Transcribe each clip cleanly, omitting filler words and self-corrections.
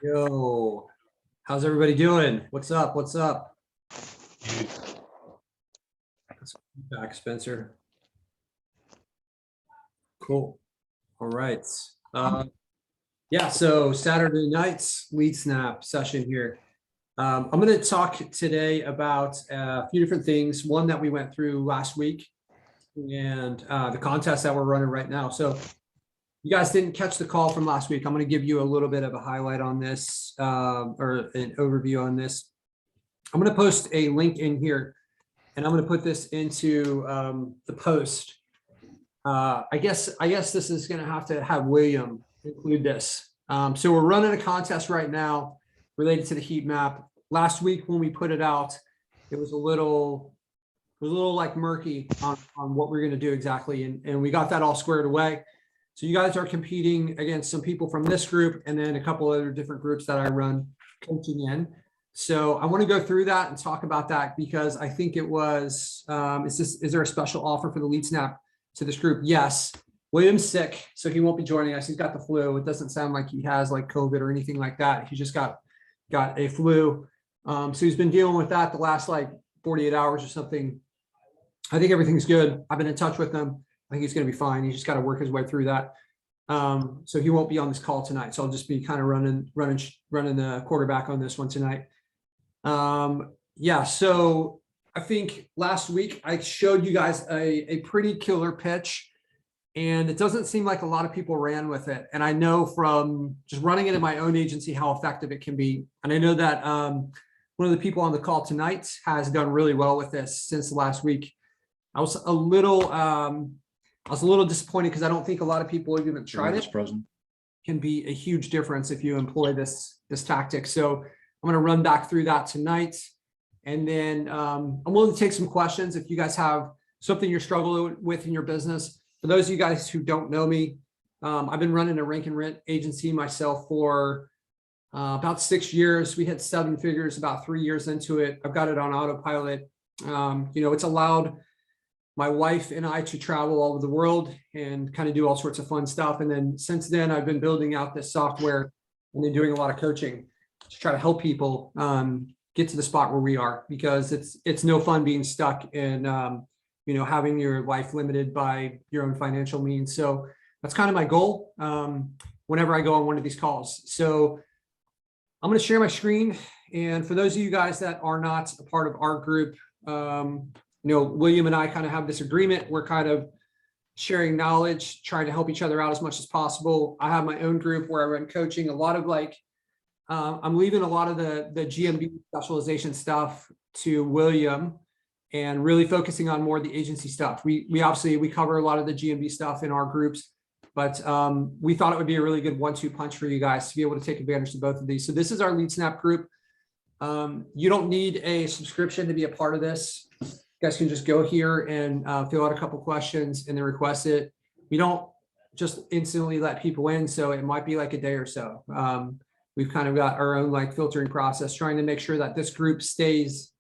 Yo, how's everybody doing? What's up? What's up? Back, Spencer. Cool. All right. Yeah, so Saturday night's LeadSnap session here. I'm going to talk today about a few different things. One that we went through last week and the contest that we're running right now. So you guys didn't catch the call from last week. I'm going to give you a little bit of a highlight on this or an overview on this. I'm going to post a link in here and I'm going to put this into the post. I guess this is going to have William include this. So we're running a contest right now related to the heat map. Last week when we put it out, it was a little like murky on what we're going to do exactly. And we got that all squared away. So you guys are competing against some people from this group and then a couple other different groups that I run coaching in. So I want to go through that and talk about that because I think it was, is there a special offer for the LeadSnap to this group? Yes. William's sick, so he won't be joining us. He's got the flu. It doesn't sound like he has like COVID or anything like that. He just got a flu. So he's been dealing with that the last like 48 hours or something. I think everything's good. I've been in touch with him. I think he's going to be fine. He's just got to work his way through that. So he won't be on this call tonight. So I'll just be kind of running the quarterback on this one tonight. Yeah. So I think last week I showed you guys a pretty killer pitch and it doesn't seem like a lot of people ran with it. And I know from just running it in my own agency, how effective it can be. And I know that, one of the people on the call tonight has done really well with this since last week. I was a little disappointed because I don't think a lot of people have even tried it. Can be a huge difference if you employ this tactic. So I'm going to run back through that tonight. And then I'm willing to take some questions if you guys have something you're struggling with in your business. For those of you guys who don't know me, I've been running a rank and rent agency myself for about 6 years. We hit 7 figures about 3 years into it. I've got it on autopilot. It's allowed my wife and I to travel all over the world and kind of do all sorts of fun stuff. And then since then, I've been building out this software and then doing a lot of coaching to try to help people get to the spot where we are, because it's no fun being stuck in, having your life limited by your own financial means. So that's kind of my goal whenever I go on one of these calls. So I'm going to share my screen. And for those of you guys that are not a part of our group, William and I kind of have this agreement. We're kind of sharing knowledge, trying to help each other out as much as possible. I have my own group where I run coaching, a lot of I'm leaving a lot of the GMB specialization stuff to William and really focusing on more of the agency stuff. We obviously cover a lot of the GMB stuff in our groups, but we thought it would be a really good 1-2 punch for you guys to be able to take advantage of both of these. So this is our LeadSnap group. You don't need a subscription to be a part of this. You guys can just go here and fill out a couple questions and then request it. We don't just instantly let people in, so it might be like a day or so. We've kind of got our own filtering process, trying to make sure that this group stays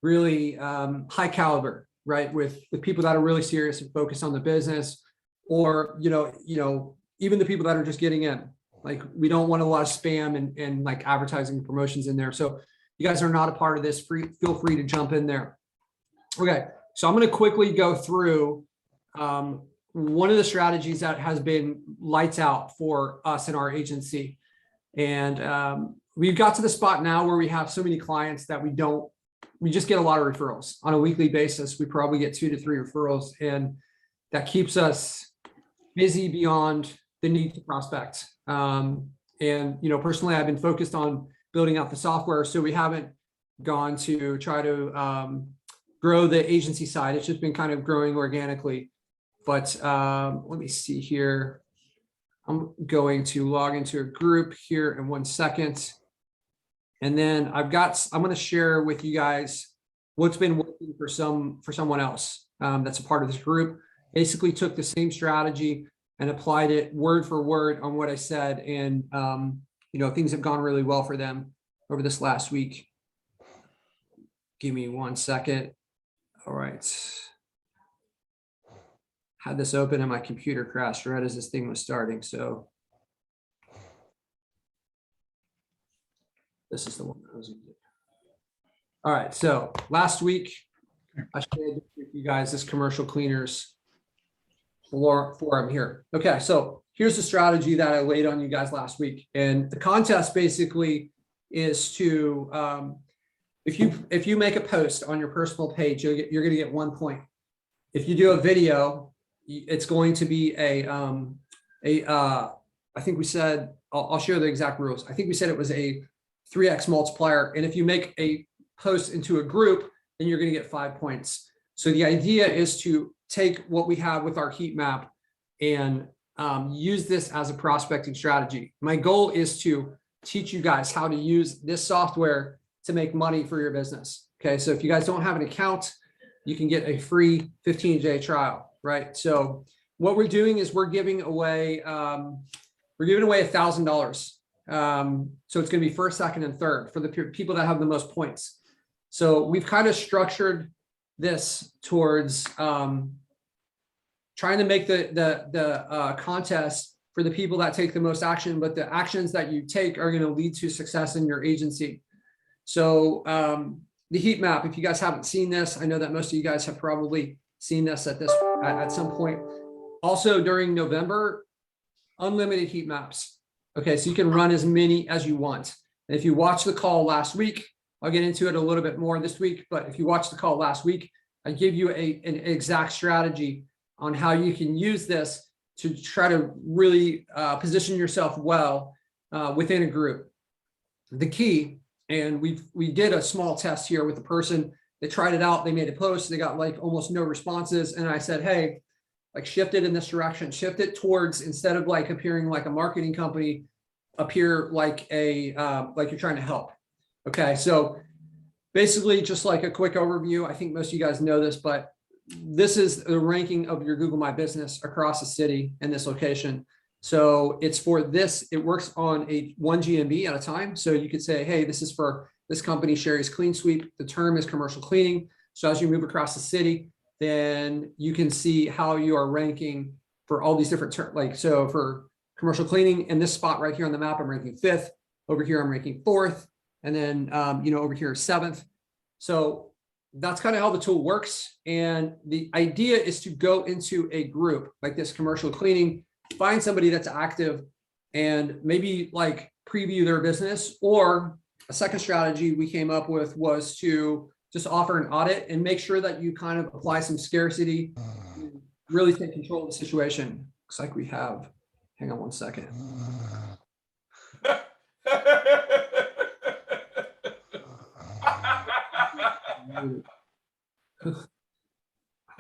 really high caliber, right? With people that are really serious and focused on the business, or even the people that are just getting in. Like, we don't want a lot of spam and like advertising promotions in there. So you guys are not a part of this. Feel free to jump in there. Okay, so I'm going to quickly go through one of the strategies that has been lights out for us in our agency. And we've got to the spot now where we have so many clients that we just get a lot of referrals on a weekly basis. We probably get 2 to 3 referrals, and that keeps us busy beyond the need to prospect. Personally, I've been focused on building out the software, so we haven't gone to try to grow the agency side. It's just been kind of growing organically. But let me see here. I'm going to log into a group here in 1 second. And then I'm going to share with you guys what's been working for someone else that's a part of this group. Basically took the same strategy and applied it word for word on what I said. And, things have gone really well for them over this last week. Give me 1 second. All right. Had this open and my computer crashed right as this thing was starting. So This is the one that I was using. All right, so last week I shared with you guys this commercial cleaners forum here. Okay, so here's the strategy that I laid on you guys last week, and the contest basically is to if you make a post on your personal page, you're going to get 1 point. If you do a video, it's going to be I think we said, I'll share the exact rules. I think we said it was a 3x multiplier. And if you make a post into a group, then you're going to get 5 points. So the idea is to take what we have with our heat map and use this as a prospecting strategy. My goal is to teach you guys how to use this software to make money for your business. Okay, so if you guys don't have an account, you can get a free 15-day trial, right? So what we're doing is we're giving away $1,000. So it's going to be first, second, and third for the people that have the most points. So we've kind of structured this towards trying to make the contest for the people that take the most action, but the actions that you take are going to lead to success in your agency. So the heat map, if you guys haven't seen this, I know that most of you guys have probably seen this at some point. Also during November, unlimited heat maps. Okay, so you can run as many as you want. And if you watch the call last week, I'll get into it a little bit more this week, but if you watch the call last week, I give you an exact strategy on how you can use this to try to really position yourself well within a group. The key, and we did a small test here with the person that tried it out. They made a post, they got like almost no responses. And I said, hey, like shift it in this direction, shift it towards, instead of like appearing like a marketing company, appear like like you're trying to help. Okay, so basically just like a quick overview. I think most of you guys know this, but this is the ranking of your Google My Business across the city in this location. So it's for this, it works on a 1 GMB at a time. So you could say, hey, this is for this company, Sherry's Clean Sweep. The term is commercial cleaning. So as you move across the city, then you can see how you are ranking for all these different terms. Like, so for commercial cleaning in this spot right here on the map, I'm ranking 5th. Over here, I'm ranking 4th. And then, over here, 7th. So that's kind of how the tool works. And the idea is to go into a group like this commercial cleaning, find somebody that's active and maybe like preview their business. Or a second strategy we came up with was to just offer an audit and make sure that you kind of apply some scarcity, really take control of the situation. Looks like we have, hang on one second.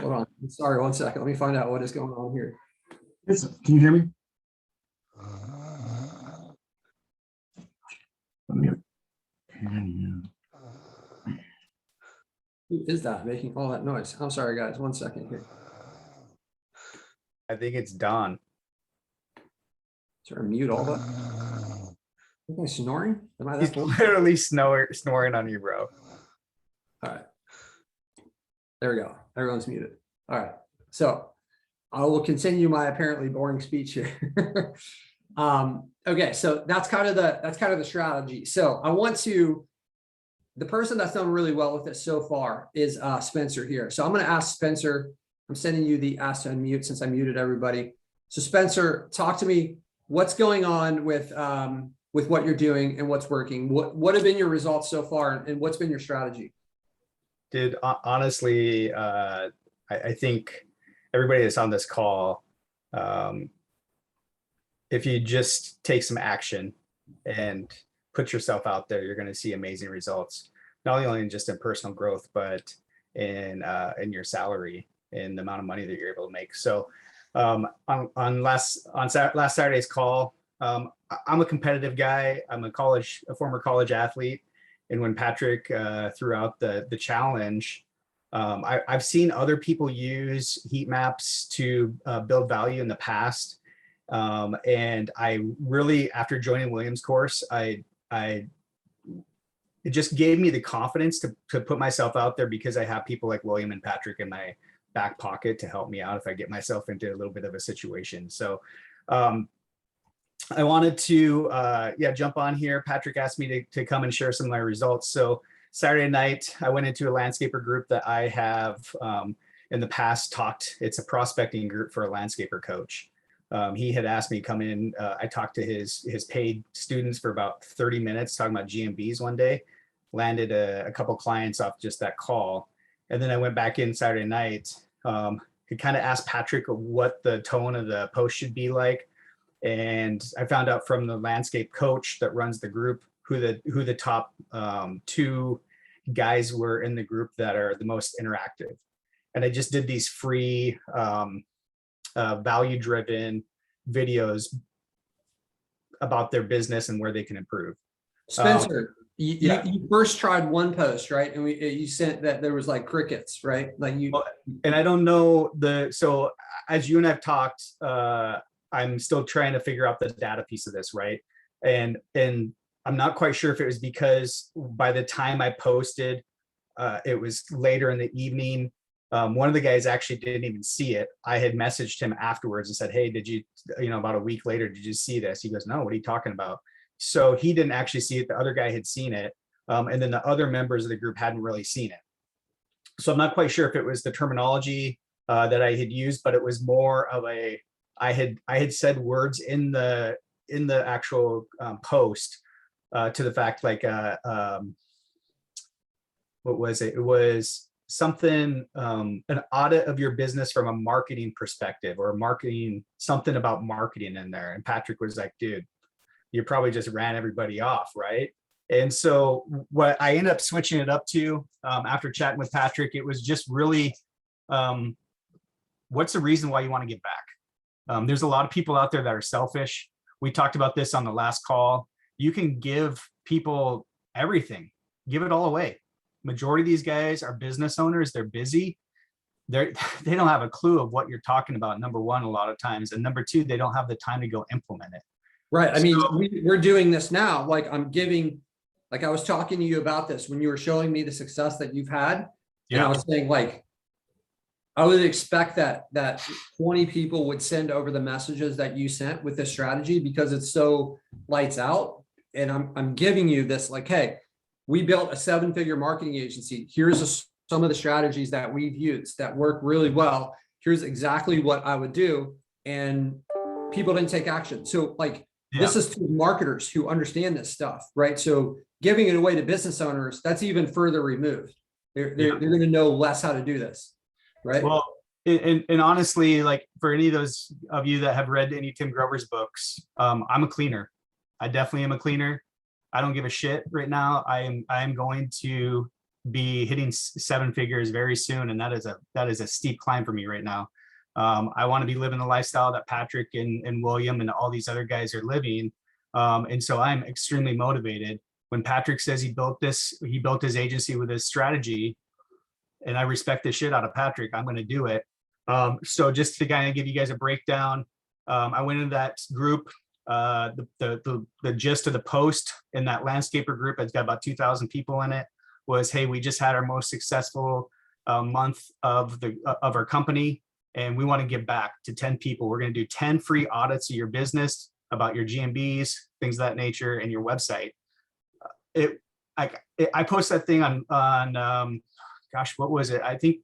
Hold on. Sorry, one second. Let me find out what is going on here. Can you hear me? Who is that making all that noise? I'm sorry, guys. 1 second here. I think it's Don. Sorry, mute all that. Am I snoring? Am I that He's bold? literally snoring on you, bro. All right. There we go. Everyone's muted. All right. So I will continue my apparently boring speech here. Okay, so that's kind of the strategy. So I want to, the person that's done really well with it so far is Spencer here. So I'm going to ask Spencer. I'm sending you the ask to unmute since I muted everybody. So Spencer, talk to me. What's going on with what you're doing and what's working? What have been your results so far, and what's been your strategy? Dude, honestly, I think everybody that's on this call, if you just take some action and put yourself out there, you're going to see amazing results, not only just in personal growth, but in your salary and the amount of money that you're able to make. So on last Saturday's call, I'm a competitive guy. I'm a former college athlete. And when Patrick threw out the challenge, I've seen other people use heat maps to build value in the past. And I really, after joining William's course, it just gave me the confidence to put myself out there, because I have people like William and Patrick in my back pocket to help me out if I get myself into a little bit of a situation. So I wanted to jump on here. Patrick asked me to come and share some of my results. So Saturday night, I went into a landscaper group that I have in the past talked. It's a prospecting group for a landscaper coach. He had asked me to come in. I talked to his paid students for about 30 minutes talking about GMBs one day, landed a couple clients off just that call. And then I went back in Saturday night. He kind of asked Patrick what the tone of the post should be like. And I found out from the landscape coach that runs the group who the top 2 guys were in the group that are the most interactive. And I just did these free value-driven videos about their business and where they can improve. Spencer, yeah. you first tried one post, right? And you sent that there was like crickets, right? Like you. Well, and I don't know so as you and I've talked, I'm still trying to figure out the data piece of this, right? And I'm not quite sure if it was because by the time I posted, it was later in the evening. One of the guys actually didn't even see it. I had messaged him afterwards and said, hey, did you, about a week later, did you see this? He goes, no, what are you talking about? So he didn't actually see it. The other guy had seen it. And then the other members of the group hadn't really seen it. So I'm not quite sure if it was the terminology that I had used, but it was more of I had said words in the actual post to the fact like what was it? It was something an audit of your business from a marketing perspective, or something about marketing in there. And Patrick was like, dude, you probably just ran everybody off, right? And so what I ended up switching it up to after chatting with Patrick, it was just really what's the reason why you want to give back? There's a lot of people out there that are selfish. We talked about this on the last call. You can give people everything, give it all away. Majority of these guys are business owners. They're busy. They don't have a clue of what you're talking about, number one, a lot of times. And number two, they don't have the time to go implement it. Right. I mean, we're doing this now. Like I was talking to you about this when you were showing me the success that you've had. Yeah. And I was saying, like, I would expect that 20 people would send over the messages that you sent with this strategy, because it's so lights out. And I'm giving you this, like, hey, we built a 7-figure marketing agency. Here's some of the strategies that we've used that work really well. Here's exactly what I would do. And people didn't take action. So like, this is to marketers who understand this stuff, right? So giving it away to business owners, that's even further removed. They're going to know less how to do this, right? Well, and honestly, like for any of those of you that have read any Tim Grover's books, I'm a cleaner. I definitely am a cleaner. I don't give a shit right now. I am going to be hitting 7 figures very soon, and that is a steep climb for me right now. I want to be living the lifestyle that Patrick and William and all these other guys are living, and so I'm extremely motivated. When Patrick says he built his agency with this strategy, and I respect the shit out of Patrick, I'm going to do it. So just to kind of give you guys a breakdown, I went into that group. The gist of the post in that landscaper group, it's got about 2,000 people in it, was, hey, we just had our most successful month of our company, and we want to give back to 10 people. We're going to do 10 free audits of your business about your GMBs, things of that nature, and your website. I posted that thing on gosh, what was it? I think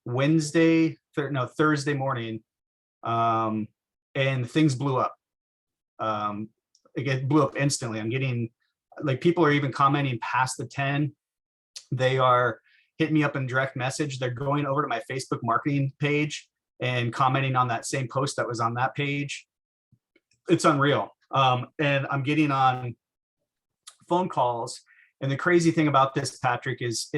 Thursday morning, and things blew up. It blew up instantly. I'm getting, like, people are even commenting past the 10. They are hitting me up in direct message. They're going over to my Facebook marketing page and commenting on that same post that was on that page. It's unreal. And I'm getting on phone calls. And the crazy thing about this, Patrick, is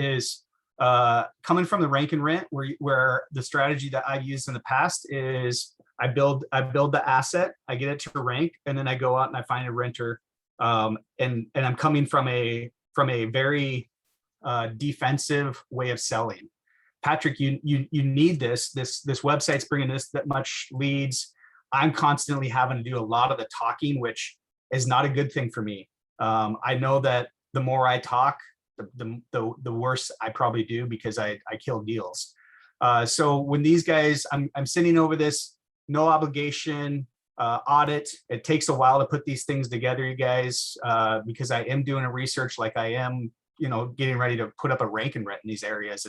coming from the rank and rent, where the strategy that I've used in the past is I build the asset, I get it to rank, and then I go out and I find a renter. And I'm coming from a very defensive way of selling. Patrick, you need this website's bringing that much leads. I'm constantly having to do a lot of the talking, which is not a good thing for me. I know that the more I talk, the worse I probably do, because I kill deals. So when these guys, I'm sending over this no obligation audit. It takes a while to put these things together, you guys, because I am doing a research like I am, getting ready to put up a rank and rent in these areas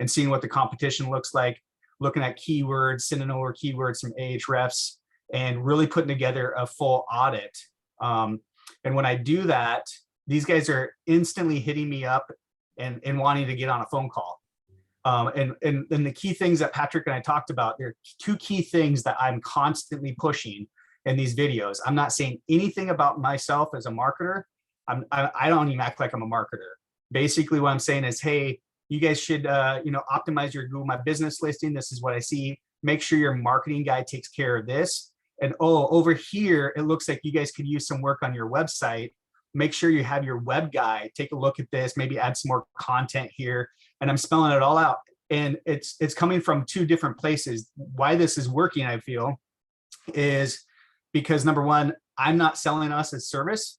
and seeing what the competition looks like, looking at keywords, sending over keywords from Ahrefs, and really putting together a full audit. And when I do that, these guys are instantly hitting me up and wanting to get on a phone call. And the key things that Patrick and I talked about, there are two key things that I'm constantly pushing in these videos. I'm not saying anything about myself as a marketer. I don't even act like I'm a marketer. Basically what I'm saying is, hey, you guys should, optimize your Google My Business listing. This is what I see. Make sure your marketing guy takes care of this. And over here, it looks like you guys could use some work on your website. Make sure you have your web guy take a look at this, maybe add some more content here. And I'm spelling it all out. And it's coming from two different places. Why this is working, I feel, is because number one, I'm not selling us a service.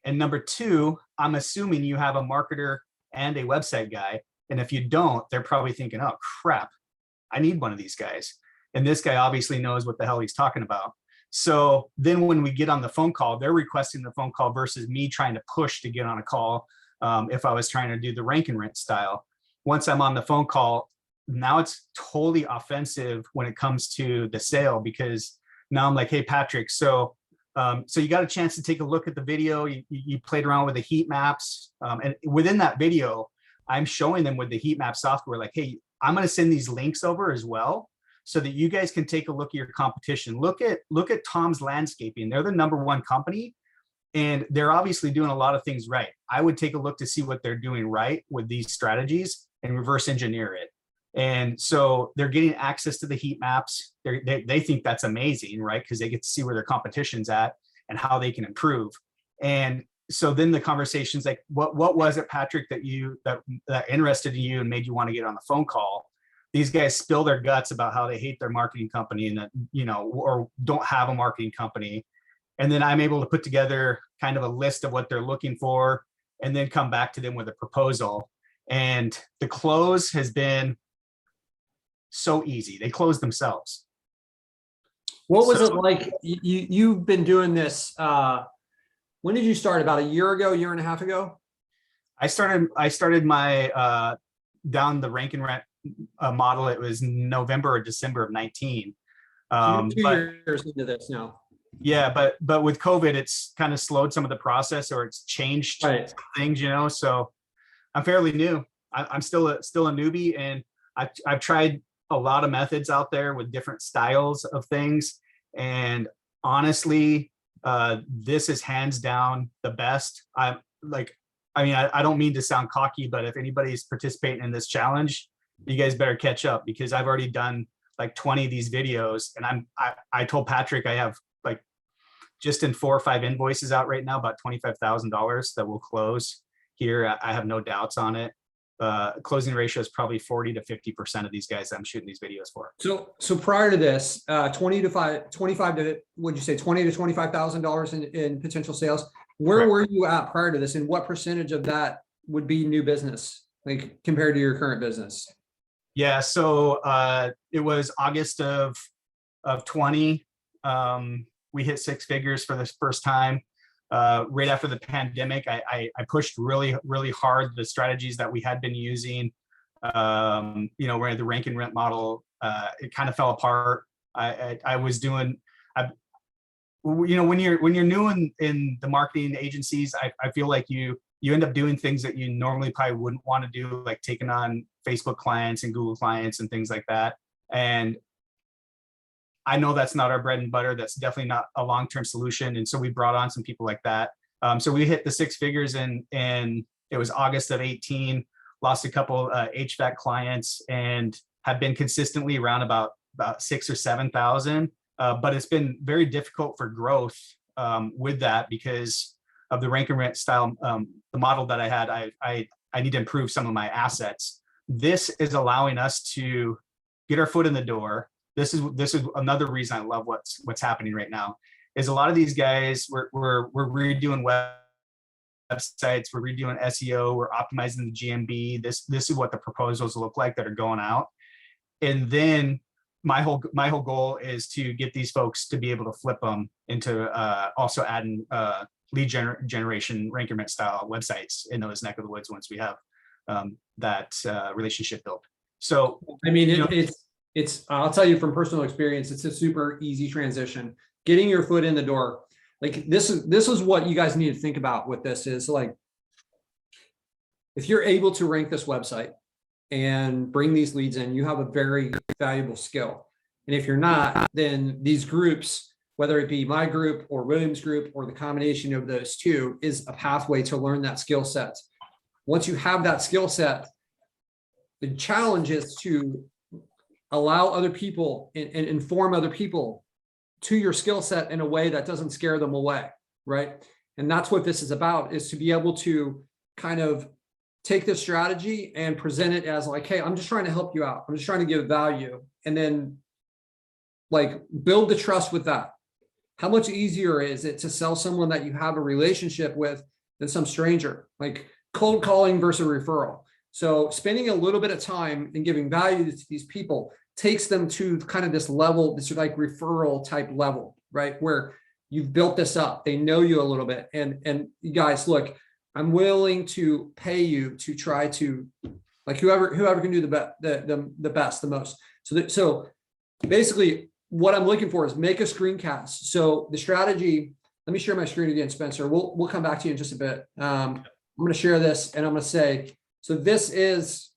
And number two, I'm assuming you have a marketer and a website guy. And if you don't, they're probably thinking, oh crap, I need one of these guys. And this guy obviously knows what the hell he's talking about. So then when we get on the phone call, they're requesting the phone call versus me trying to push to get on a call. If I was trying to do the rank and rent style, once I'm on the phone call, now it's totally offensive when it comes to the sale, because now I'm like, hey, Patrick, so you got a chance to take a look at the video. You played around with the heat maps. And within that video, I'm showing them with the heat map software, like, hey, I'm going to send these links over as well, so that you guys can take a look at your competition. Look at Tom's Landscaping. They're the #1 company, and they're obviously doing a lot of things right. I would take a look to see what they're doing right with these strategies and reverse engineer it. And so they're getting access to the heat maps. They think that's amazing, right? Because they get to see where their competition's at and how they can improve. And so then the conversation's like, what was it, Patrick, that interested in you and made you want to get on the phone call? These guys spill their guts about how they hate their marketing company and that, or don't have a marketing company. And then I'm able to put together kind of a list of what they're looking for and then come back to them with a proposal. And the close has been so easy. They close themselves. What was it like? You've been doing this. When did you start? About a year ago, year and a half ago? I started my down the rank and rent model. It was November or December of 19. So you're 2 years into this now. Yeah, but with COVID, it's kind of slowed some of the process, or it's changed things, So I'm fairly new. I'm still a newbie, and I've tried a lot of methods out there with different styles of things. And honestly, this is hands down the best. I don't mean to sound cocky, but if anybody's participating in this challenge, you guys better catch up, because I've already done like 20 of these videos, and I told Patrick I have like just in 4 or 5 invoices out right now, about $25,000 that will close here. I have no doubts on it. Closing ratio is probably 40 to 50% of these guys that I'm shooting these videos for. So prior to this, 25 to, what'd you say, $20,000 to $25,000 in potential sales. Where Correct. were you at prior to this, and what percentage of that would be new business, like compared to your current business? Yeah, so it was August of 20. We hit 6 figures for the first time. Right after the pandemic, I pushed really, really hard the strategies that we had been using. Where the rank and rent model, it kind of fell apart. I was doing, when you're new in the marketing agencies, I feel like you end up doing things that you normally probably wouldn't want to do, like taking on Facebook clients and Google clients and things like that. And I know that's not our bread and butter. That's definitely not a long-term solution. And so we brought on some people like that. So we hit the 6 figures and it was August of 18, lost a couple HVAC clients, and have been consistently around about 6,000 or 7,000. But it's been very difficult for growth with that because of the rank and rent style, the model that I had. I need to improve some of my assets. This is allowing us to get our foot in the door. This is another reason I love what's happening right now. Is a lot of these guys we're redoing websites, we're redoing SEO, we're optimizing the GMB. This is what the proposals look like that are going out. And then my whole goal is to get these folks to be able to flip them into also adding lead generation rank style websites in those neck of the woods once we have that relationship built. So I mean, you know, it's I'll tell you from personal experience, it's a super easy transition. Getting your foot in the door. Like this is what you guys need to think about with this is like, if you're able to rank this website and bring these leads in, you have a very valuable skill. And if you're not, then these groups, whether it be my group or William's group or the combination of those two, is a pathway to learn that skill set. Once you have that skill set, the challenge is to allow other people and inform other people to your skill set in a way that doesn't scare them away, right? And that's what this is about, is to be able to kind of take this strategy and present it as like, hey, I'm just trying to help you out. I'm just trying to give value. And then like build the trust with that. How much easier is it to sell someone that you have a relationship with than some stranger? Like cold calling versus referral. So spending a little bit of time and giving value to these people takes them to kind of this level, this like referral type level, right? Where you've built this up, they know you a little bit. And you guys, look, I'm willing to pay you to try to, like whoever can do the best, the most. So basically what I'm looking for is make a screencast. So the strategy, let me share my screen again, Spencer. We'll come back to you in just a bit. I'm going to share this and I'm going to say, so this is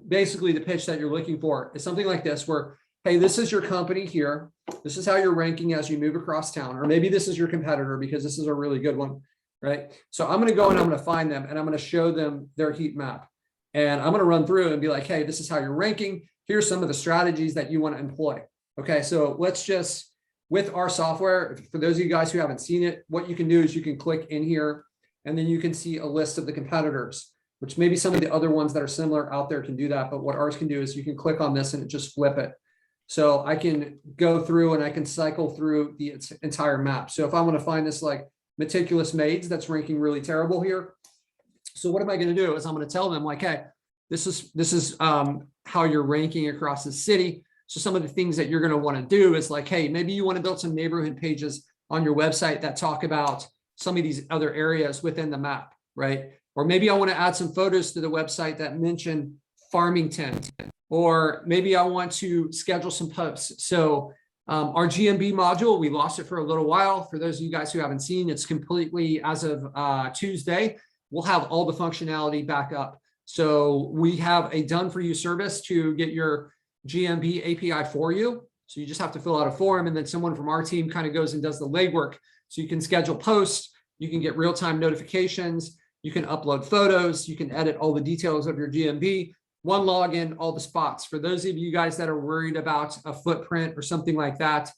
basically the pitch that you're looking for. It's something like this where, hey, this is your company here. This is how you're ranking as you move across town, or maybe this is your competitor because this is a really good one, right? So I'm going to go and I'm going to find them and I'm going to show them their heat map. And I'm going to run through and be like, hey, this is how you're ranking. Here's some of the strategies that you want to employ. Okay, so let's just, with our software, for those of you guys who haven't seen it, what you can do is you can click in here and then you can see a list of the competitors, which maybe some of the other ones that are similar out there can do that. But what ours can do is you can click on this and it just flip it. So I can go through and I can cycle through the entire map. So if I want to find this like meticulous maids that's ranking really terrible here. So what am I going to do is I'm going to tell them like, hey, this is how you're ranking across the city. So some of the things that you're going to want to do is like, hey, maybe you want to build some neighborhood pages on your website that talk about some of these other areas within the map, right? Or maybe I want to add some photos to the website that mention Farmington, or maybe I want to schedule some posts. So our GMB module, we lost it for a little while. For those of you guys who haven't seen, it's completely, as of Tuesday, we'll have all the functionality back up. So we have a done for you service to get your GMB API for you. So you just have to fill out a form and then someone from our team kind of goes and does the legwork. So you can schedule posts, you can get real-time notifications, you can upload photos, you can edit all the details of your GMB, one login, all the spots. For those of you guys that are worried about a footprint or something like that,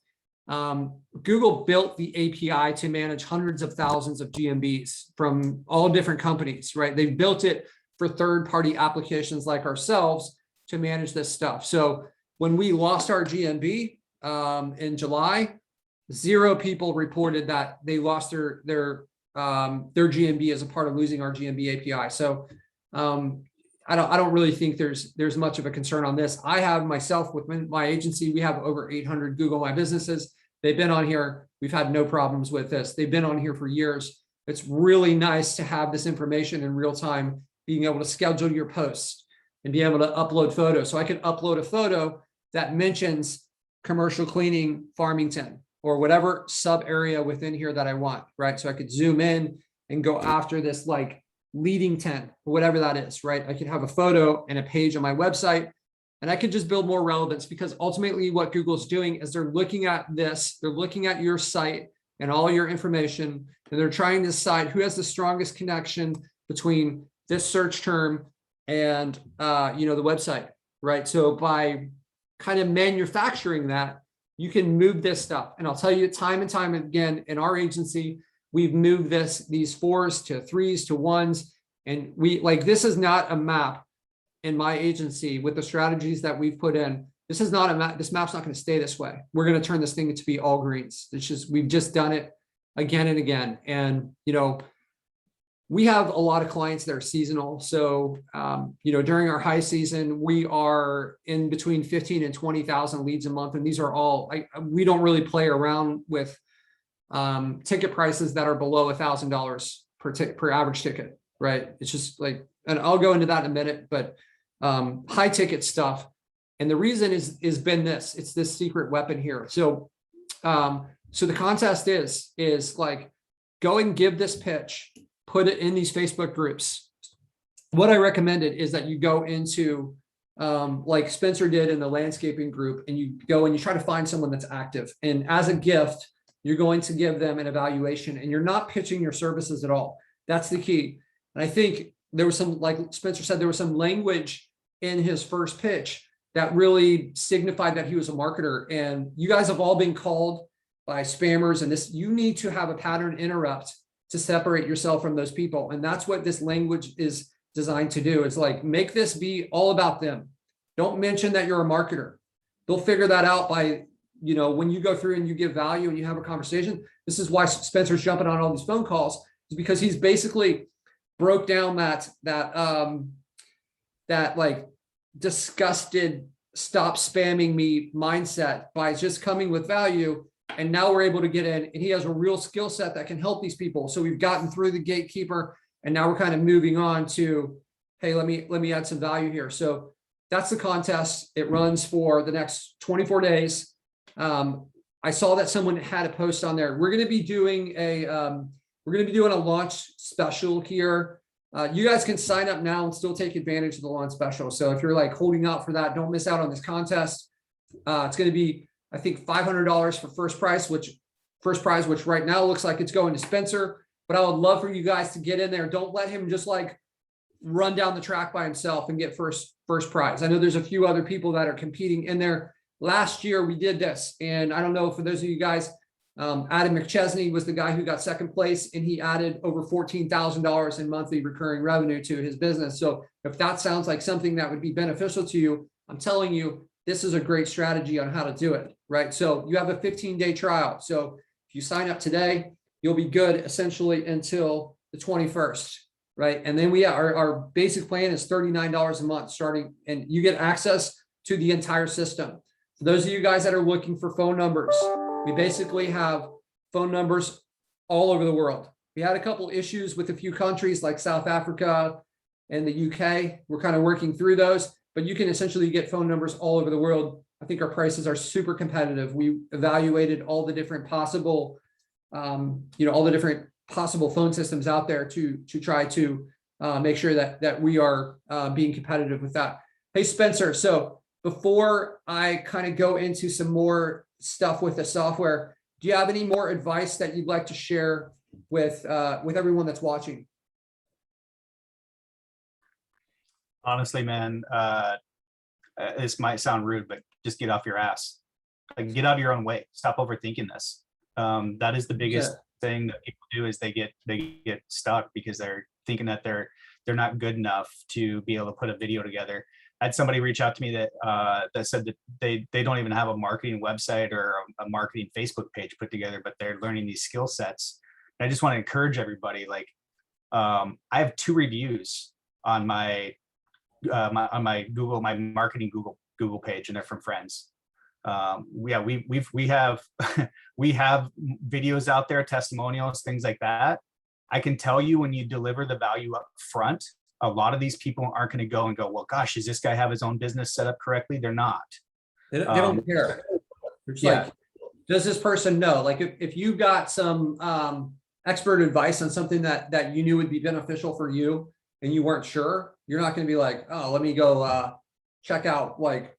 Google built the API to manage hundreds of thousands of GMBs from all different companies, right? They've built it for third-party applications like ourselves to manage this stuff. So when we lost our GMB in July, 0 people reported that they lost their GMB as a part of losing our GMB API. So I don't really think there's much of a concern on this. I have myself with my agency, we have over 800 Google My Businesses. They've been on here. We've had no problems with this. They've been on here for years. It's really nice to have this information in real time, being able to schedule your posts and be able to upload photos. So I can upload a photo that mentions commercial cleaning Farmington or whatever sub area within here that I want, right? So I could zoom in and go after this like leading 10 or whatever that is, right? I could have a photo and a page on my website and I could just build more relevance, because ultimately what Google's doing is they're looking at this, they're looking at your site and all your information, and they're trying to decide who has the strongest connection between this search term and the website, right? So by kind of manufacturing that, you can move this stuff. And I'll tell you time and time again, in our agency, we've moved these 4s to 3s to 1s. And this is not a map in my agency with the strategies that we've put in. This is not a map. This map's not going to stay this way. We're going to turn this thing to be all greens. It's just, we've just done it again and again. And, we have a lot of clients that are seasonal. So, during our high season, we are in between 15 and 20,000 leads a month. And these are all, we don't really play around with ticket prices that are below $1,000 per average ticket, right? It's just like, and I'll go into that in a minute, but high ticket stuff. And the reason is been this, it's this secret weapon here. So, so the contest is like, go and give this pitch, put it in these Facebook groups. What I recommended is that you go into, like Spencer did in the landscaping group, and you go and you try to find someone that's active. And as a gift, you're going to give them an evaluation, and you're not pitching your services at all. That's the key. And I think there was some, like Spencer said, there was some language in his first pitch that really signified that he was a marketer. And you guys have all been called by spammers, and this, you need to have a pattern interrupt to separate yourself from those people. And that's what this language is designed to do. It's like, make this be all about them. Don't mention that you're a marketer. They'll figure that out by, when you go through and you give value and you have a conversation. This is why Spencer's jumping on all these phone calls, is because he's basically broke down that like disgusted, stop spamming me mindset by just coming with value. And now we're able to get in, and he has a real skill set that can help these people. So we've gotten through the gatekeeper, and now we're kind of moving on to, hey, let me add some value here. So that's the contest. It runs for the next 24 days. I saw that someone had a post on there. We're going to be doing a launch special here. You guys can sign up now and still take advantage of the launch special. So if you're like holding out for that, don't miss out on this contest. It's going to be, I think, $500 for first prize, which right now looks like it's going to Spencer. But I would love for you guys to get in there. Don't let him just like run down the track by himself and get first prize. I know there's a few other people that are competing in there. Last year we did this, and I don't know, for those of you guys, Adam McChesney was the guy who got second place, and he added over $14,000 in monthly recurring revenue to his business. So if that sounds like something that would be beneficial to you, I'm telling you, this is a great strategy on how to do it, right? So you have a 15-day trial. So if you sign up today, you'll be good essentially until the 21st, right? And then our basic plan is $39 a month starting, and you get access to the entire system. For those of you guys that are looking for phone numbers, we basically have phone numbers all over the world. We had a couple issues with a few countries like South Africa and the UK. We're kind of working through those, but you can essentially get phone numbers all over the world. I think our prices are super competitive. We evaluated all the different possible, all the different possible phone systems out there to try to make sure that we are being competitive with that. Hey, Spencer, so before I kind of go into some more stuff with the software, do you have any more advice that you'd like to share with everyone that's watching? Honestly, man, this might sound rude, but just get off your ass. Like, get out of your own way. Stop overthinking this. That is the biggest thing that people do, is they get stuck because they're thinking that they're not good enough to be able to put a video together. I had somebody reach out to me that said that they don't even have a marketing website or a marketing Facebook page put together, but they're learning these skill sets. And I just want to encourage everybody. Like, I have 2 reviews on my my marketing Google page, and they're from friends. We have we have videos out there, testimonials, things like that. I can tell you, when you deliver the value up front, a lot of these people aren't going to go and go, well, gosh, does this guy have his own business set up correctly? They're not. They don't care. It's like, does this person know? Like, if you got some expert advice on something that you knew would be beneficial for you and you weren't sure, you're not going to be like, oh, let me go check out like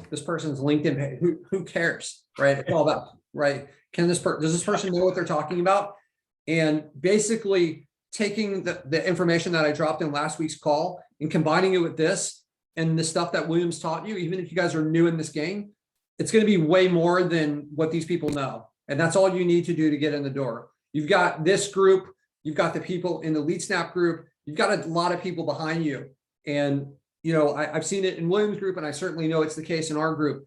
this person's LinkedIn page. Who cares, right? It's all about, right? Does this person know what they're talking about? And basically taking the information that I dropped in last week's call and combining it with this and the stuff that Williams taught you, even if you guys are new in this game, it's going to be way more than what these people know. And that's all you need to do to get in the door. You've got this group, you've got the people in the LeadSnap group, you've got a lot of people behind you. And, I've seen it in Williams' group, and I certainly know it's the case in our group.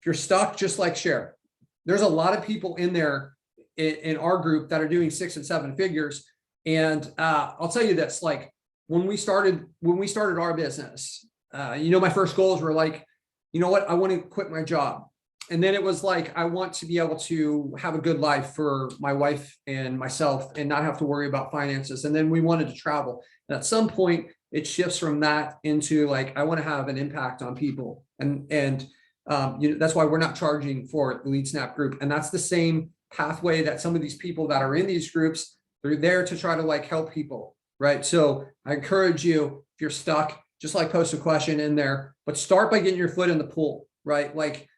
If you're stuck, just like share. There's a lot of people in there in our group that are doing 6 and 7 figures. And I'll tell you this, like when we started our business, my first goals were like, you know what, I want to quit my job. And then it was like, I want to be able to have a good life for my wife and myself and not have to worry about finances. And then we wanted to travel. And at some point it shifts from that into like, I want to have an impact on people. And that's why we're not charging for the LeadSnap group. And that's the same pathway that some of these people that are in these groups, they're there to try to like help people, right? So I encourage you, if you're stuck, just like post a question in there, but start by getting your foot in the pool, right? Like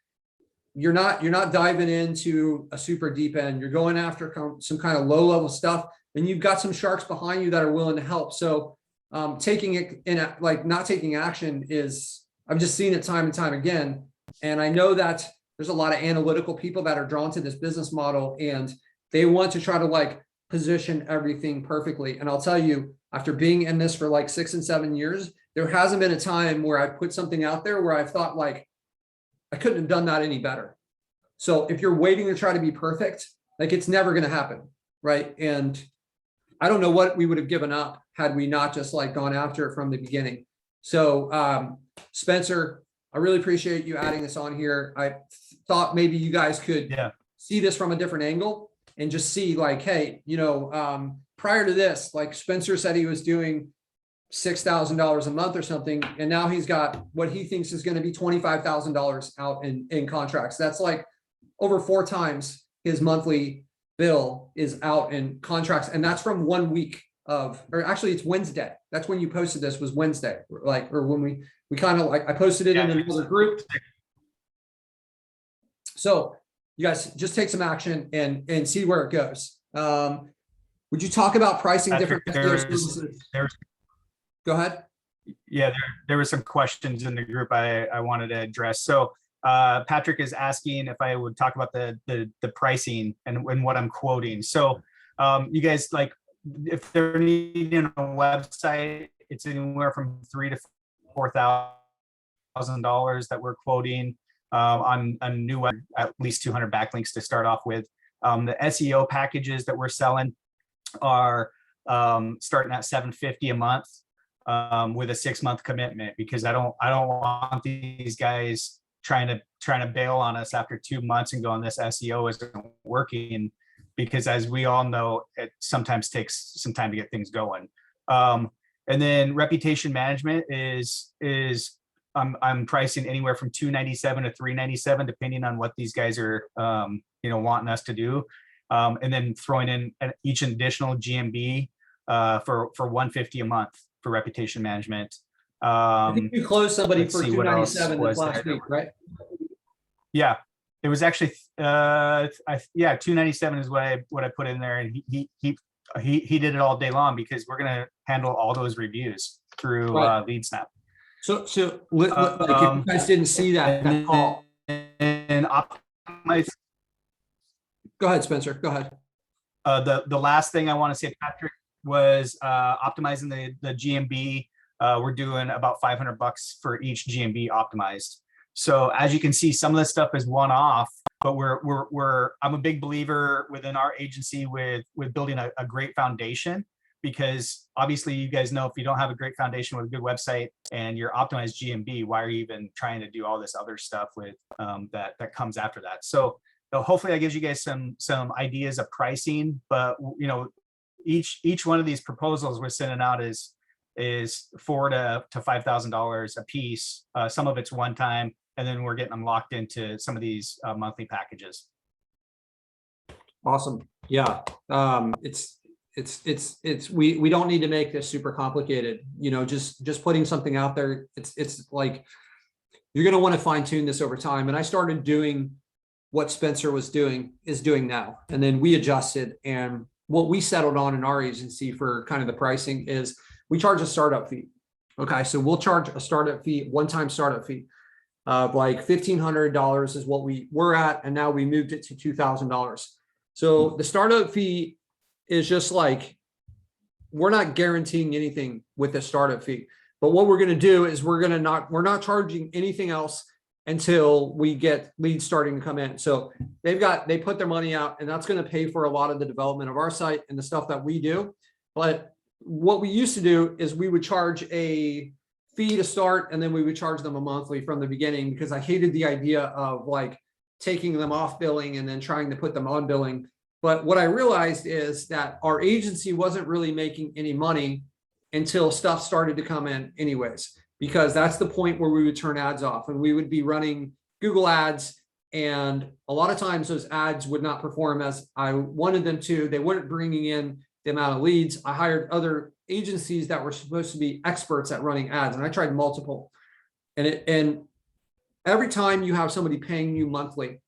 you're not diving into a super deep end. You're going after some kind of low level stuff, and you've got some sharks behind you that are willing to help. So taking it in like not taking action is, I've just seen it time and time again. And I know that there's a lot of analytical people that are drawn to this business model, and they want to try to like position everything perfectly. And I'll tell you, after being in this for like 6 and 7 years, there hasn't been a time where I put something out there where I've thought like, I couldn't have done that any better. So if you're waiting to try to be perfect, like it's never going to happen, right? And I don't know what we would have given up had we not just like gone after it from the beginning. So Spencer, I really appreciate you adding this on here. I thought maybe you guys could see this from a different angle and just see like, hey, prior to this, like Spencer said he was doing $6,000 a month or something, and now he's got what he thinks is going to be $25,000 out in contracts. That's like over 4 times his monthly bill is out in contracts, and that's from 1 week of, or actually it's Wednesday. That's when you posted this, was Wednesday, like, or when we kind of like, I posted it in another group. So you guys just take some action and see where it goes. Would you talk about pricing different services? Go ahead. Yeah, there were some questions in the group I wanted to address. So Patrick is asking if I would talk about the pricing and what I'm quoting. So you guys, like, if they're needing a website, it's anywhere from $3,000 to $4,000 that we're quoting on a new web, at least 200 backlinks to start off with. The SEO packages that we're selling are starting at $750 a month. With a 6-month commitment, because I don't want these guys trying to bail on us after 2 months and going, this SEO isn't working, because as we all know, it sometimes takes some time to get things going. And then reputation management is I'm pricing anywhere from $297 to $397, depending on what these guys are wanting us to do. And then throwing in each additional GMB for $150 a month for reputation management. I think you closed somebody for $297 this last week, right? Yeah, it was actually $297 is what I put in there, and he did it all day long, because we're gonna handle all those reviews through LeadSnap. So like if you guys didn't see that call, and optimize. Go ahead, Spencer. Go ahead. The last thing I want to say, Patrick, was optimizing the GMB. We're doing about $500 for each GMB optimized. So as you can see, some of this stuff is one-off, but I'm a big believer within our agency with building a great foundation, because obviously you guys know, if you don't have a great foundation with a good website and your optimized GMB, why are you even trying to do all this other stuff with that comes after that? So hopefully that gives you guys some ideas of pricing, but each one of these proposals we're sending out is $4,000 to $5,000 a piece. Some of it's one time, and then we're getting them locked into some of these monthly packages. Awesome. Yeah. We don't need to make this super complicated. Just putting something out there. It's like, you're going to want to fine tune this over time. And I started doing what Spencer is doing now. And then we adjusted, and what we settled on in our agency for kind of the pricing is we charge a startup fee. Okay. So we'll charge a startup fee, one-time startup fee of like $1,500 is what we were at. And now we moved it to $2,000. So the startup fee is just like, we're not guaranteeing anything with the startup fee, but what we're going to do is we're not charging anything else until we get leads starting to come in. So they put their money out, and that's going to pay for a lot of the development of our site and the stuff that we do. But what we used to do is we would charge a fee to start, and then we would charge them a monthly from the beginning, because I hated the idea of like taking them off billing and then trying to put them on billing. But what I realized is that our agency wasn't really making any money until stuff started to come in anyways, because that's the point where we would turn ads off, and we would be running Google ads. And a lot of times those ads would not perform as I wanted them to. They weren't bringing in the amount of leads. I hired other agencies that were supposed to be experts at running ads, and I tried multiple. And every time you have somebody paying you monthly,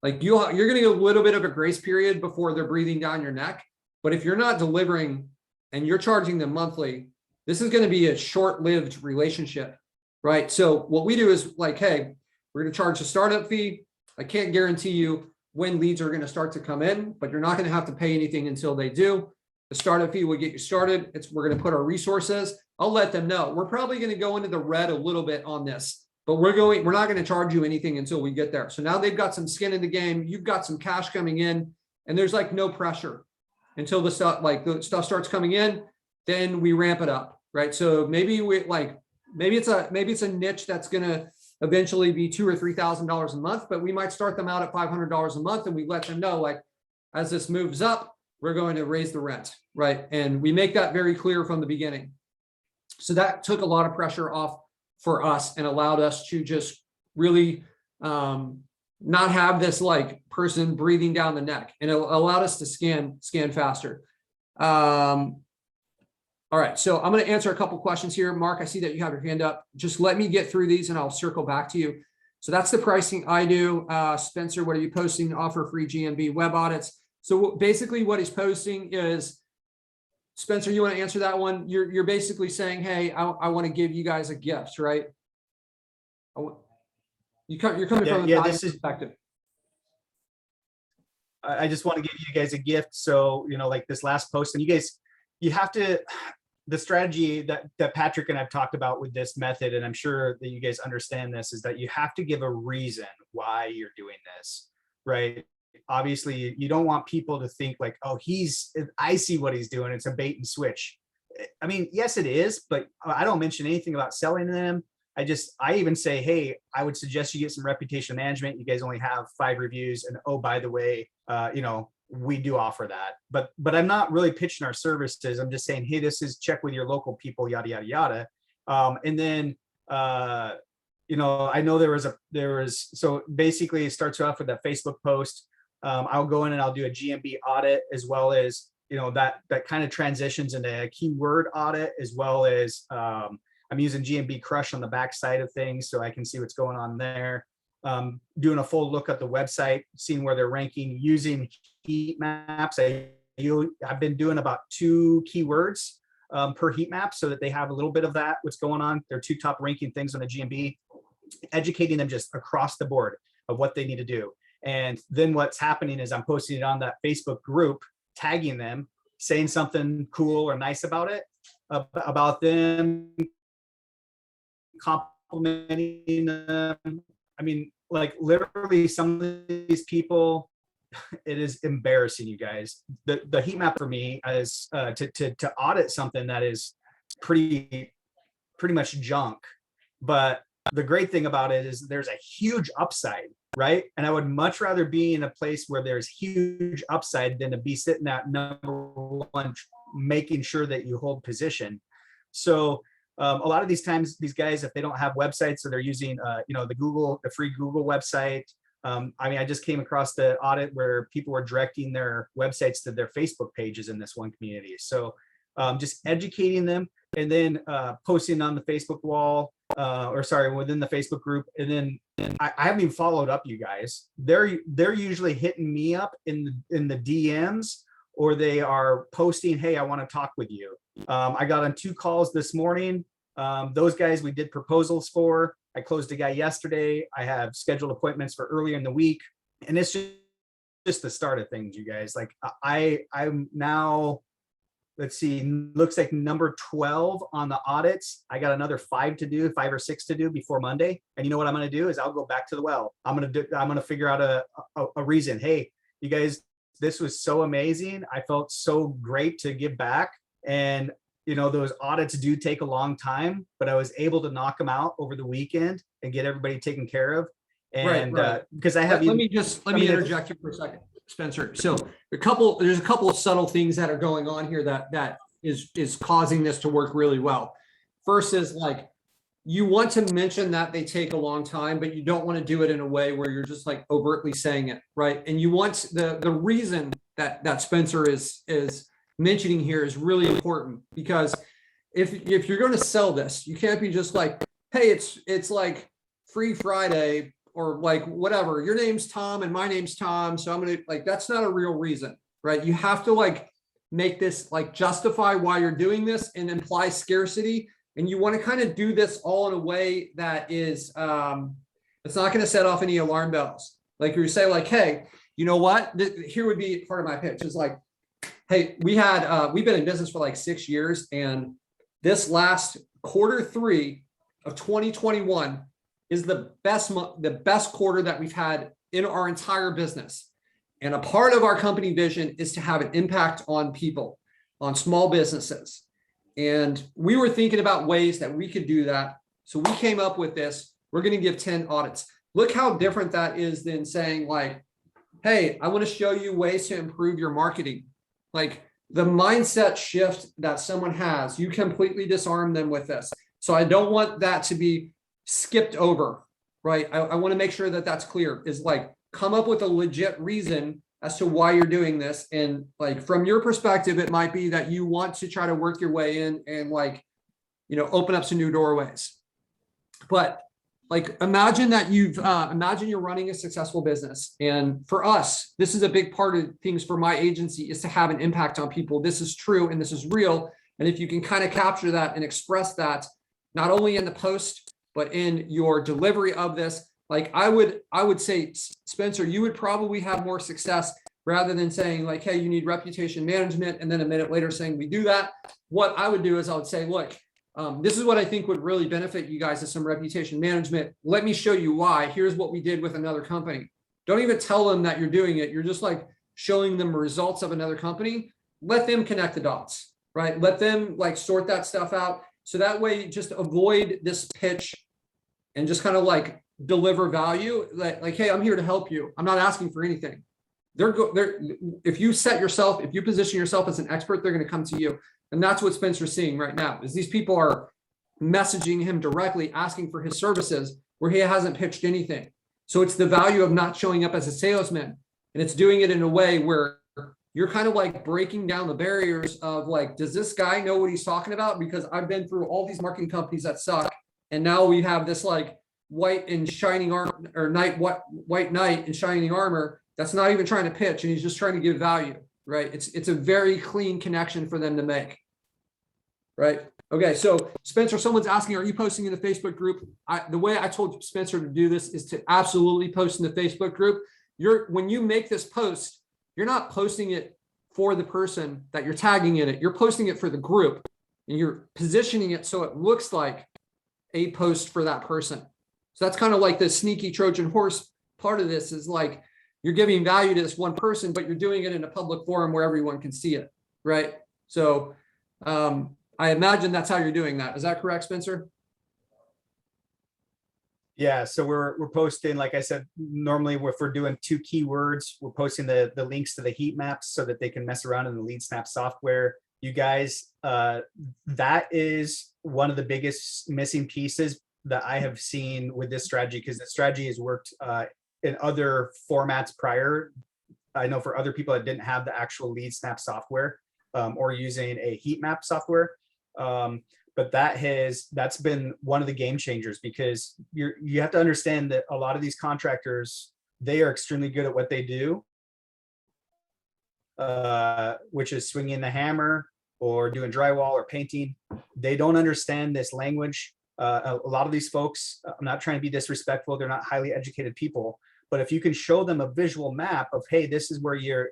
like you're going to get a little bit of a grace period before they're breathing down your neck. But if you're not delivering and you're charging them monthly, this is going to be a short-lived relationship, right? So what we do is like, hey, we're going to charge a startup fee. I can't guarantee you when leads are going to start to come in, but you're not going to have to pay anything until they do. The startup fee will get you started. We're going to put our resources. I'll let them know. We're probably going to go into the red a little bit on this, but we're not going to charge you anything until we get there. So now they've got some skin in the game. You've got some cash coming in, and there's like no pressure until the stuff starts coming in. Then we ramp it up, right? So maybe maybe it's a niche that's going to eventually be $2,000 or $3,000 a month, but we might start them out at $500 a month, and we let them know, like, as this moves up, we're going to raise the rent, right? And we make that very clear from the beginning. So that took a lot of pressure off for us and allowed us to just really not have this like person breathing down the neck, and it allowed us to scan faster. All right, so I'm going to answer a couple questions here. Mark, I see that you have your hand up. Just let me get through these and I'll circle back to you. So that's the pricing I do. Spencer, what are you posting? Offer free GMB web audits. So basically what he's posting is, Spencer, you want to answer that one? You're basically saying, hey, I want to give you guys a gift, right? You're coming from a value perspective. I just want to give you guys a gift. So, like this last post, and you have to, the strategy that Patrick and I've talked about with this method, and I'm sure that you guys understand this, is that you have to give a reason why you're doing this, right? Obviously, you don't want people to think like, oh, I see what he's doing. It's a bait and switch. I mean, yes, it is, but I don't mention anything about selling them. I even say, hey, I would suggest you get some reputation management. You guys only have 5 reviews. And oh, by the way, we do offer that, but I'm not really pitching our services. I'm just saying, hey, this is check with your local people, yada, yada, yada. And then, I know so basically it starts off with that Facebook post. I'll go in and I'll do a GMB audit, as well as, that kind of transitions into a keyword audit, as well as, I'm using GMB Crush on the back side of things, so I can see what's going on there. Doing a full look at the website, seeing where they're ranking, using heat maps. I've been doing about 2 keywords per heat map, so that they have a little bit of that, what's going on. They're 2 top ranking things on the GMB, educating them just across the board of what they need to do. And then what's happening is I'm posting it on that Facebook group, tagging them, saying something cool or nice about it, about them, complimenting them. I mean, like literally some of these people, it is embarrassing, you guys. The heat map for me is to audit something that is pretty much junk. But the great thing about it is there's a huge upside, right? And I would much rather be in a place where there's huge upside than to be sitting at number 1, making sure that you hold position. So a lot of these times, these guys, if they don't have websites, so they're using, the free Google website. I just came across the audit where people were directing their websites to their Facebook pages in this one community. So just educating them, and then posting on the Facebook wall, within the Facebook group. And then I haven't even followed up, you guys. They're usually hitting me up in the DMs, or they are posting, hey, I want to talk with you. I got on 2 calls this morning. Those guys we did proposals for. I closed a guy yesterday. I have scheduled appointments for earlier in the week. And it's just the start of things, you guys. Like I'm now, let's see, looks like number 12 on the audits. I got another 5 or 6 to do before Monday. And you know what I'm going to do is I'll go back to the well. I'm going to figure out a reason. Hey, you guys this was so amazing. I felt so great to give back. And, you know, those audits do take a long time, but I was able to knock them out over the weekend and get everybody taken care of. And Right. because I have, Let me interject you for a second, Spencer. So there's a couple of subtle things that are going on here that is causing this to work really well. First is like, you want to mention that they take a long time, but you don't want to do it in a way where you're just like overtly saying it, right? And you want the reason that Spencer is mentioning here is really important, because if you're going to sell this, you can't be just like, hey, it's like free Friday, or like whatever, your name's Tom and my name's Tom, so I'm gonna, like, that's not a real reason, right? You have to like make this like justify why you're doing this and imply scarcity. And you want to kind of do this all in a way that is, it's not going to set off any alarm bells. Like you say, like, hey, you know what? Here would be part of my pitch is like, hey, we've been in business for like 6 years, and this last Q3 of 2021 is the best quarter that we've had in our entire business. And a part of our company vision is to have an impact on people, on small businesses. And we were thinking about ways that we could do that. So we came up with this. We're going to give 10 audits. Look how different that is than saying like, hey, I want to show you ways to improve your marketing. Like the mindset shift that someone has, you completely disarm them with this. So I don't want that to be skipped over, right? I want to make sure that that's clear, is like, come up with a legit reason as to why you're doing this. And like, from your perspective, it might be that you want to try to work your way in and like, you know, open up some new doorways. But like, imagine that imagine you're running a successful business. And for us, this is a big part of things for my agency, is to have an impact on people. This is true and this is real. And if you can kind of capture that and express that, not only in the post, but in your delivery of this, like I would say, Spencer, you would probably have more success rather than saying like, hey, you need reputation management, and then a minute later saying we do that. What I would do is I would say, look, this is what I think would really benefit you guys, is some reputation management. Let me show you why. Here's what we did with another company. Don't even tell them that you're doing it. You're just like showing them results of another company. Let them connect the dots, right? Let them like sort that stuff out. So that way, just avoid this pitch and just kind of like deliver value. Like, hey, I'm here to help you. I'm not asking for anything. If you position yourself as an expert, they're going to come to you. And that's what Spencer's seeing right now, is these people are messaging him directly, asking for his services where he hasn't pitched anything. So it's the value of not showing up as a salesman. And it's doing it in a way where you're kind of like breaking down the barriers of like, does this guy know what he's talking about? Because I've been through all these marketing companies that suck. And now we have this like white and shining armor, or white knight in shining armor that's not even trying to pitch, and he's just trying to give value, right? It's a very clean connection for them to make, right? Okay, so Spencer, someone's asking, are you posting in the Facebook group? The way I told Spencer to do this is to absolutely post in the Facebook group. When you make this post, you're not posting it for the person that you're tagging in it. You're posting it for the group, and you're positioning it so it looks like a post for that person. So that's kind of like the sneaky Trojan horse part of this, is like, you're giving value to this one person, but you're doing it in a public forum where everyone can see it, right? So I imagine that's how you're doing that. Is that correct, Spencer? Yeah, so we're posting, like I said, normally if we're doing 2 keywords, we're posting the links to the heat maps so that they can mess around in the LeadSnap software. You guys, that is one of the biggest missing pieces that I have seen with this strategy, because the strategy has worked in other formats prior. I know for other people that didn't have the actual LeadSnap software or using a heat map software. But that's been one of the game changers, because you have to understand that a lot of these contractors, they are extremely good at what they do, which is swinging the hammer or doing drywall or painting. They don't understand this language. A lot of these folks, I'm not trying to be disrespectful, they're not highly educated people, but if you can show them a visual map of, hey, this is where you're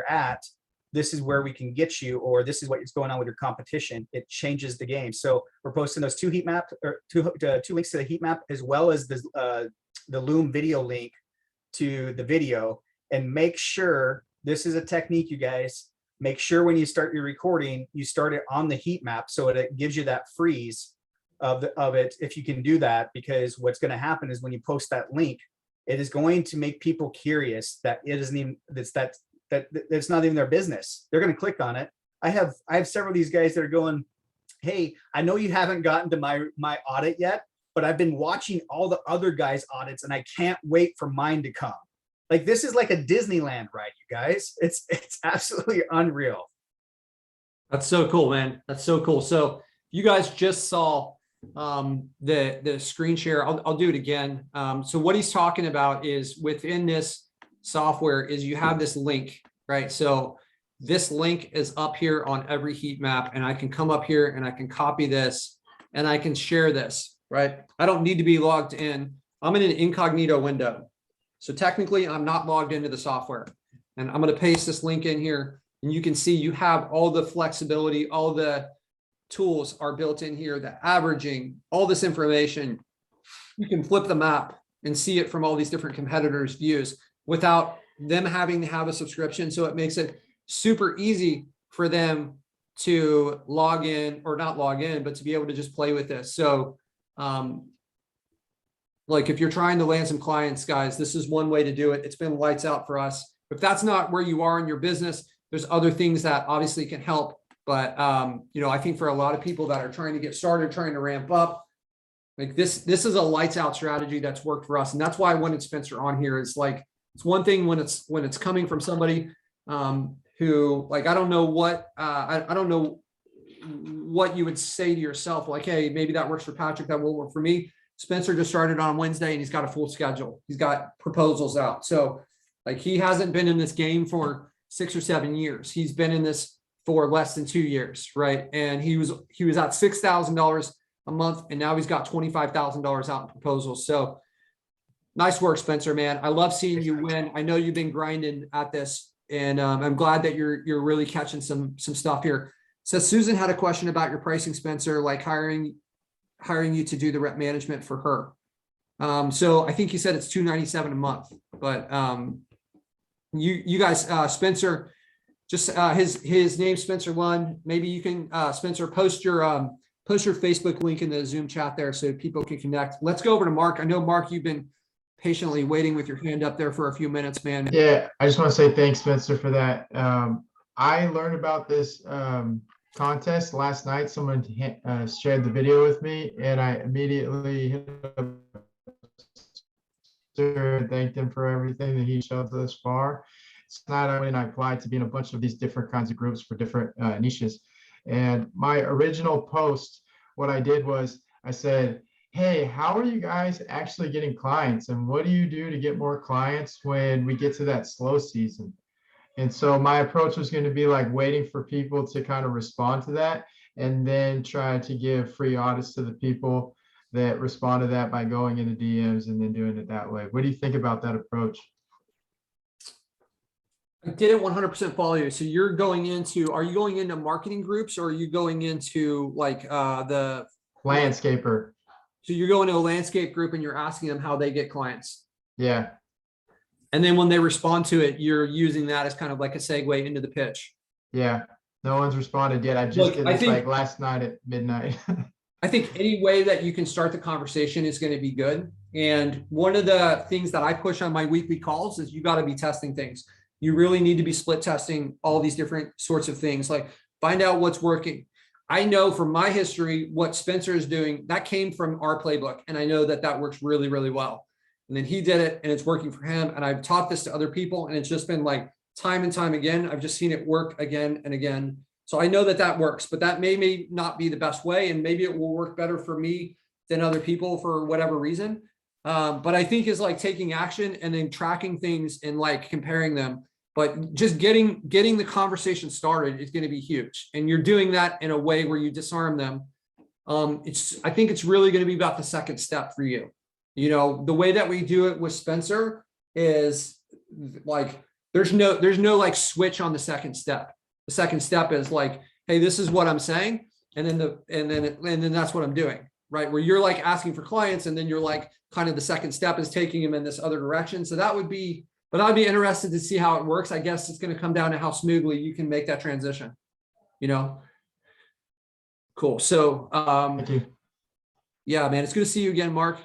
at, this is where we can get you, or this is what's going on with your competition, it changes the game. So we're posting those 2 heat map, or two links to the heat map, as well as the Loom video link to the video, and make sure this is a technique, you guys. Make sure when you start your recording, you start it on the heat map so it gives you that freeze of it, if you can do that, because what's going to happen is when you post that link, it is going to make people curious that it isn't even that it's not even their business. They're going to click on it. I have several of these guys that are going, hey, I know you haven't gotten to my audit yet, but I've been watching all the other guys' audits and I can't wait for mine to come. Like, this is like a Disneyland ride, you guys. It's absolutely unreal. That's so cool, man. That's so cool. So you guys just saw the screen share. I'll do it again. So what he's talking about is within this software is you have this link, right? So this link is up here on every heat map, and I can come up here and I can copy this and I can share this, right? I don't need to be logged in. I'm in an incognito window. So technically I'm not logged into the software, and I'm going to paste this link in here, and you can see you have all the flexibility, all the tools are built in here, the averaging, all this information. You can flip the map and see it from all these different competitors' views without them having to have a subscription. So it makes it super easy for them to log in, or not log in, but to be able to just play with this. So like if you're trying to land some clients, guys, this is one way to do it. It's been lights out for us. If that's not where you are in your business, there's other things that obviously can help. But, you know, I think for a lot of people that are trying to get started, trying to ramp up, like this is a lights out strategy that's worked for us. And that's why I wanted Spencer on here. Is like, it's one thing when it's coming from somebody who, like, I don't know what, I don't know what you would say to yourself, like, hey, maybe that works for Patrick, that will work for me. Spencer just started on Wednesday and he's got a full schedule. He's got proposals out. So like, he hasn't been in this game for 6 or 7 years. He's been in this for less than 2 years, right? And he was at $6,000 a month, and now he's got $25,000 out in proposals. So nice work, Spencer, man. I love seeing you win. I know you've been grinding at this, and I'm glad that you're really catching some stuff here. So Susan had a question about your pricing, Spencer, like hiring you to do the rep management for her. So I think you said it's $297 a month, but you guys, Spencer, just his name, Spencer Lund. Maybe you can, Spencer, post your Facebook link in the Zoom chat there so people can connect. Let's go over to Mark. I know, Mark, you've been patiently waiting with your hand up there for a few minutes, man. Yeah, I just want to say thanks, Spencer, for that. I learned about this contest last night. Someone shared the video with me, and I immediately hit up and thanked him for everything that he showed thus far. It's not when I applied to be in a bunch of these different kinds of groups for different niches. And my original post, what I did was I said, hey, how are you guys actually getting clients? And what do you do to get more clients when we get to that slow season? And so my approach was going to be like waiting for people to kind of respond to that, and then try to give free audits to the people that respond to that by going into DMs and then doing it that way. What do you think about that approach? I didn't 100% follow you. So are you going into marketing groups, or are you going into like the Landscaper. So you're going to a landscape group and you're asking them how they get clients. Yeah. And then when they respond to it, you're using that as kind of like a segue into the pitch. Yeah. No one's responded yet. I just did this like last night at midnight. I think any way that you can start the conversation is going to be good. And one of the things that I push on my weekly calls is you got to be testing things. You really need to be split testing all these different sorts of things, like find out what's working. I know from my history, what Spencer is doing, that came from our playbook. And I know that that works really, really well. And then he did it and it's working for him. And I've taught this to other people, and it's just been like time and time again. I've just seen it work again and again. So I know that that works, but that may not be the best way. And maybe it will work better for me than other people for whatever reason. But I think is like taking action and then tracking things and like comparing them. But just getting the conversation started is going to be huge. And you're doing that in a way where you disarm them. I think it's really going to be about the second step for you. You know, the way that we do it with Spencer is like, there's no like switch on the second step. The second step is like, hey, this is what I'm saying. And then that's what I'm doing, right? Where you're like asking for clients, and then you're like, kind of the second step is taking them in this other direction. So that would be but I'd be interested to see how it works. I guess it's going to come down to how smoothly you can make that transition, you know? Cool. So, Thank you. yeah, man, it's good to see you again, Mark.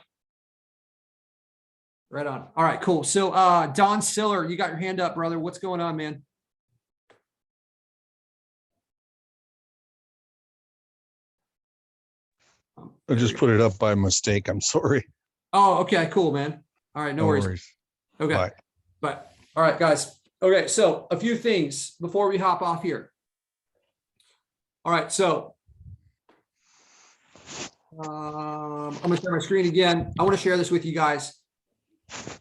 Right on. All right, cool. So, Don Siller, you got your hand up, brother. What's going on, man? I just put it up by mistake. I'm sorry. Oh, okay, cool, man. All right, no worries. Okay. Bye. But all right, guys. Okay, so a few things before we hop off here. All right, so I'm gonna share my screen again. I want to share this with you guys.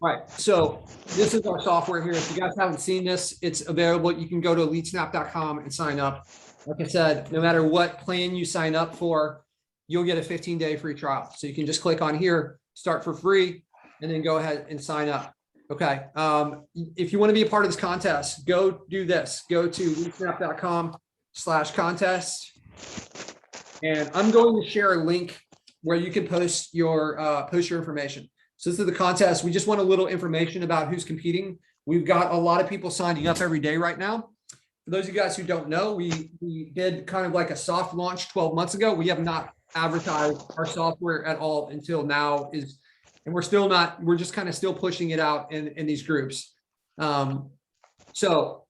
All right, so this is our software here. If you guys haven't seen this, it's available. You can go to leadsnap.com and sign up. Like I said, no matter what plan you sign up for, you'll get a 15-day free trial. So you can just click on here, start for free, and then go ahead and sign up. Okay. If you want to be a part of this contest, go do this. Go to leadsnap.com/contest. And I'm going to share a link where you can post your information. So this is the contest. We just want a little information about who's competing. We've got a lot of people signing up every day right now. For those of you guys who don't know, we did kind of like a soft launch 12 months ago. We have not advertised our software at all until now, and we're still not, we're just kind of still pushing it out in these groups. So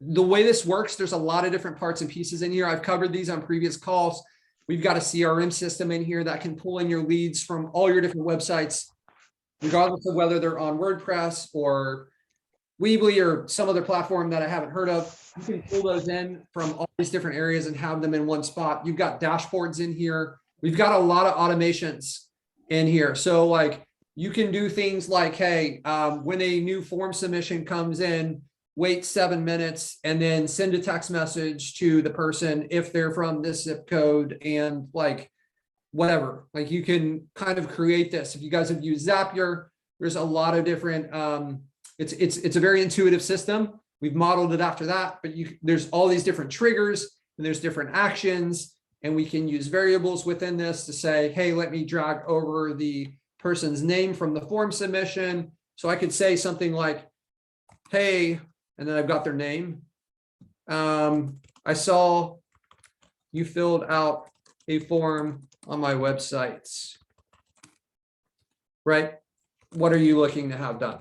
the way this works, there's a lot of different parts and pieces in here. I've covered these on previous calls. We've got a CRM system in here that can pull in your leads from all your different websites, regardless of whether they're on WordPress or Weebly or some other platform that I haven't heard of. You can pull those in from all these different areas and have them in one spot. You've got dashboards in here. We've got a lot of automations in here. So like you can do things like, hey, when a new form submission comes in, wait 7 minutes and then send a text message to the person if they're from this zip code and like whatever. Like you can kind of create this. If you guys have used Zapier, there's a lot of different, it's a very intuitive system. We've modeled it after that, but there's all these different triggers and there's different actions, and we can use variables within this to say, hey, let me drag over the person's name from the form submission. So I could say something like, hey, and then I've got their name. I saw you filled out a form on my website, right? What are you looking to have done?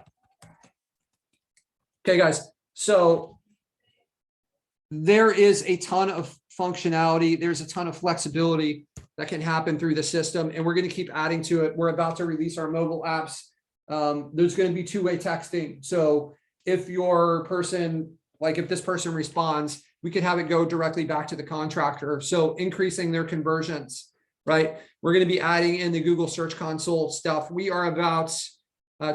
Okay, guys. So there is a ton of functionality. There's a ton of flexibility that can happen through the system, and we're going to keep adding to it. We're about to release our mobile apps. There's going to be two-way texting. So if your person, like if this person responds, we could have it go directly back to the contractor. So increasing their conversions, right? We're going to be adding in the Google Search Console stuff. We are about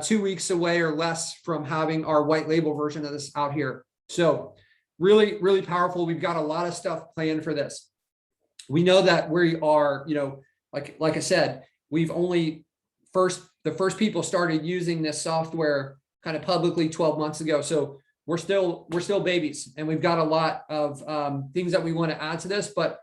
2 weeks away or less from having our white label version of this out here. So really, really powerful. We've got a lot of stuff planned for this. We know that we are, you know, like I said, we've only the first people started using this software kind of publicly 12 months ago. So we're still babies, and we've got a lot of things that we want to add to this. But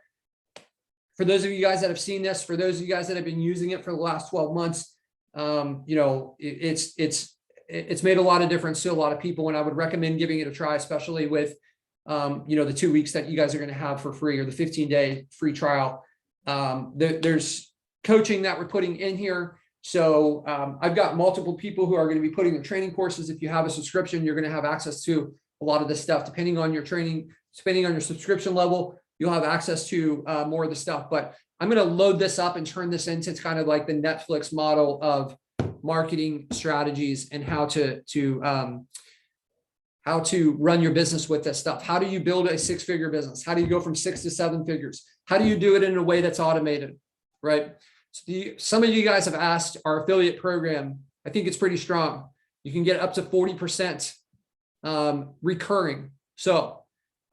for those of you guys that have seen this, for those of you guys that have been using it for the last 12 months, you know, it's made a lot of difference to a lot of people, and I would recommend giving it a try, especially with, you know, the 2 weeks that you guys are going to have for free, or the 15-day free trial. There's coaching that we're putting in here. So I've got multiple people who are going to be putting their training courses. If you have a subscription, you're going to have access to a lot of this stuff. Depending on your training, depending on your subscription level, you'll have access to more of the stuff. But I'm going to load this up and turn this into kind of like the Netflix model of marketing strategies and how to run your business with this stuff. How do you build a 6-figure business? How do you go from 6 to 7 figures? How do you do it in a way that's automated, right? So some of you guys have asked our affiliate program. I think it's pretty strong. You can get up to 40% recurring. So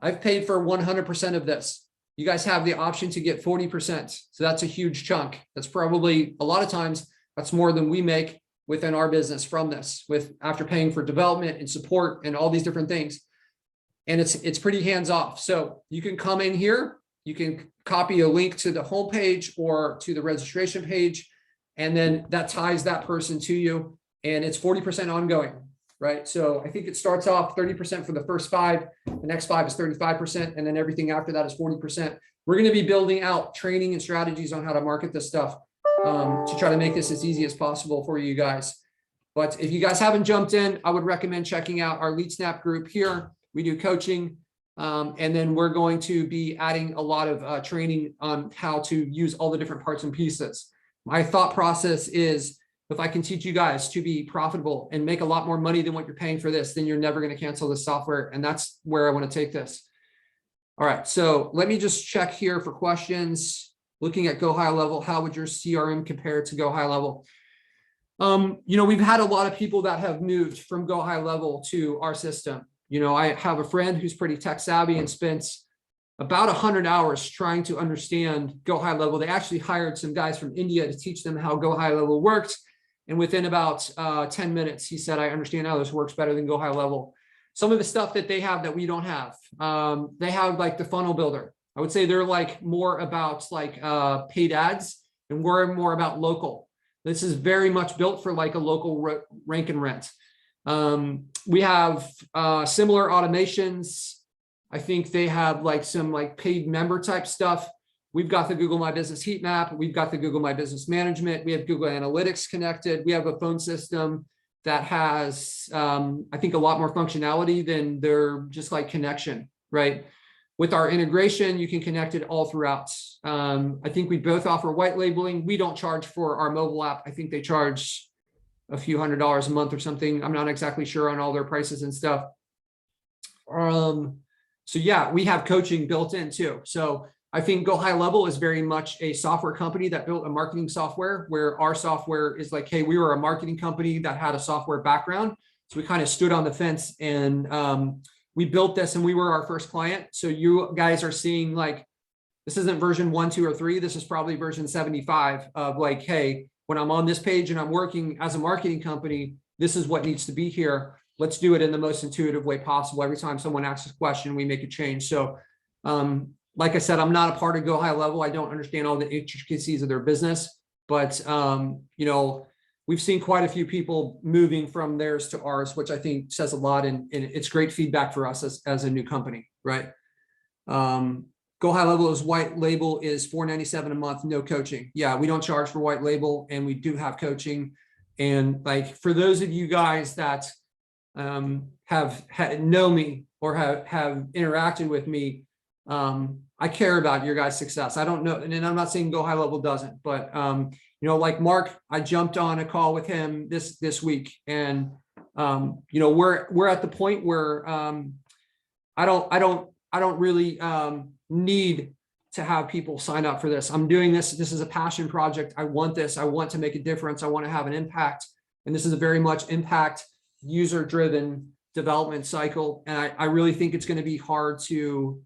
I've paid for 100% of this. You guys have the option to get 40%. So that's a huge chunk. That's probably a lot of times that's more than we make within our business from this, with after paying for development and support and all these different things. And it's pretty hands off. So you can come in here, you can copy a link to the homepage or to the registration page, and then that ties that person to you, and it's 40% ongoing. right? So I think it starts off 30% for the first 5, the next 5 is 35%, and then everything after that is 40%. We're going to be building out training and strategies on how to market this stuff to try to make this as easy as possible for you guys. But if you guys haven't jumped in, I would recommend checking out our LeadSnap group here. We do coaching. And then we're going to be adding a lot of training on how to use all the different parts and pieces. My thought process is, if I can teach you guys to be profitable and make a lot more money than what you're paying for this, then you're never going to cancel this software. And that's where I want to take this. All right, so let me just check here for questions. Looking at Go High Level, how would your CRM compare to Go High Level? We've had a lot of people that have moved from Go High Level to our system. I have a friend who's pretty tech savvy and spent about 100 hours trying to understand Go High Level. They actually hired some guys from India to teach them how Go High Level worked. And within about 10 minutes, he said, I understand how this works better than Go High Level. Some of the stuff that they have that we don't have, they have like the funnel builder. I would say they're like more about like paid ads, and we're more about local. This is very much built for like a local rank and rent. We have similar automations. I think they have like some like paid member type stuff. We've got the Google My Business heat map. We've got the Google My Business management. We have Google Analytics connected. We have a phone system that has, I think, a lot more functionality than their just like connection, right? With our integration, you can connect it all throughout. I think we both offer white labeling. We don't charge for our mobile app. I think they charge a few $100s a month or something. I'm not exactly sure on all their prices and stuff. So yeah, we have coaching built in too. So I think Go High Level is very much a software company that built a marketing software, where our software is like, hey, we were a marketing company that had a software background. So we kind of stood on the fence and we built this, and we were our first client. So you guys are seeing like, this isn't version 1, 2, or 3. This is probably version 75 of like, hey, when I'm on this page and I'm working as a marketing company, this is what needs to be here. Let's do it in the most intuitive way possible. Every time someone asks a question, we make a change. So like I said, I'm not a part of Go High Level. I don't understand all the intricacies of their business, but we've seen quite a few people moving from theirs to ours, which I think says a lot, and it's great feedback for us as a new company, right? Go High Level is white label is $497 a month, no coaching. Yeah, we don't charge for white label, and we do have coaching. And like for those of you guys that know me or have interacted with me, I care about your guys' success. I don't know, and I'm not saying Go High Level doesn't, but like Mark, I jumped on a call with him this week, and we're at the point where I don't really need to have people sign up for this. I'm doing this. This is a passion project. I want this. I want to make a difference. I want to have an impact, and this is a very much impact user-driven development cycle. And I really think it's going to be hard to.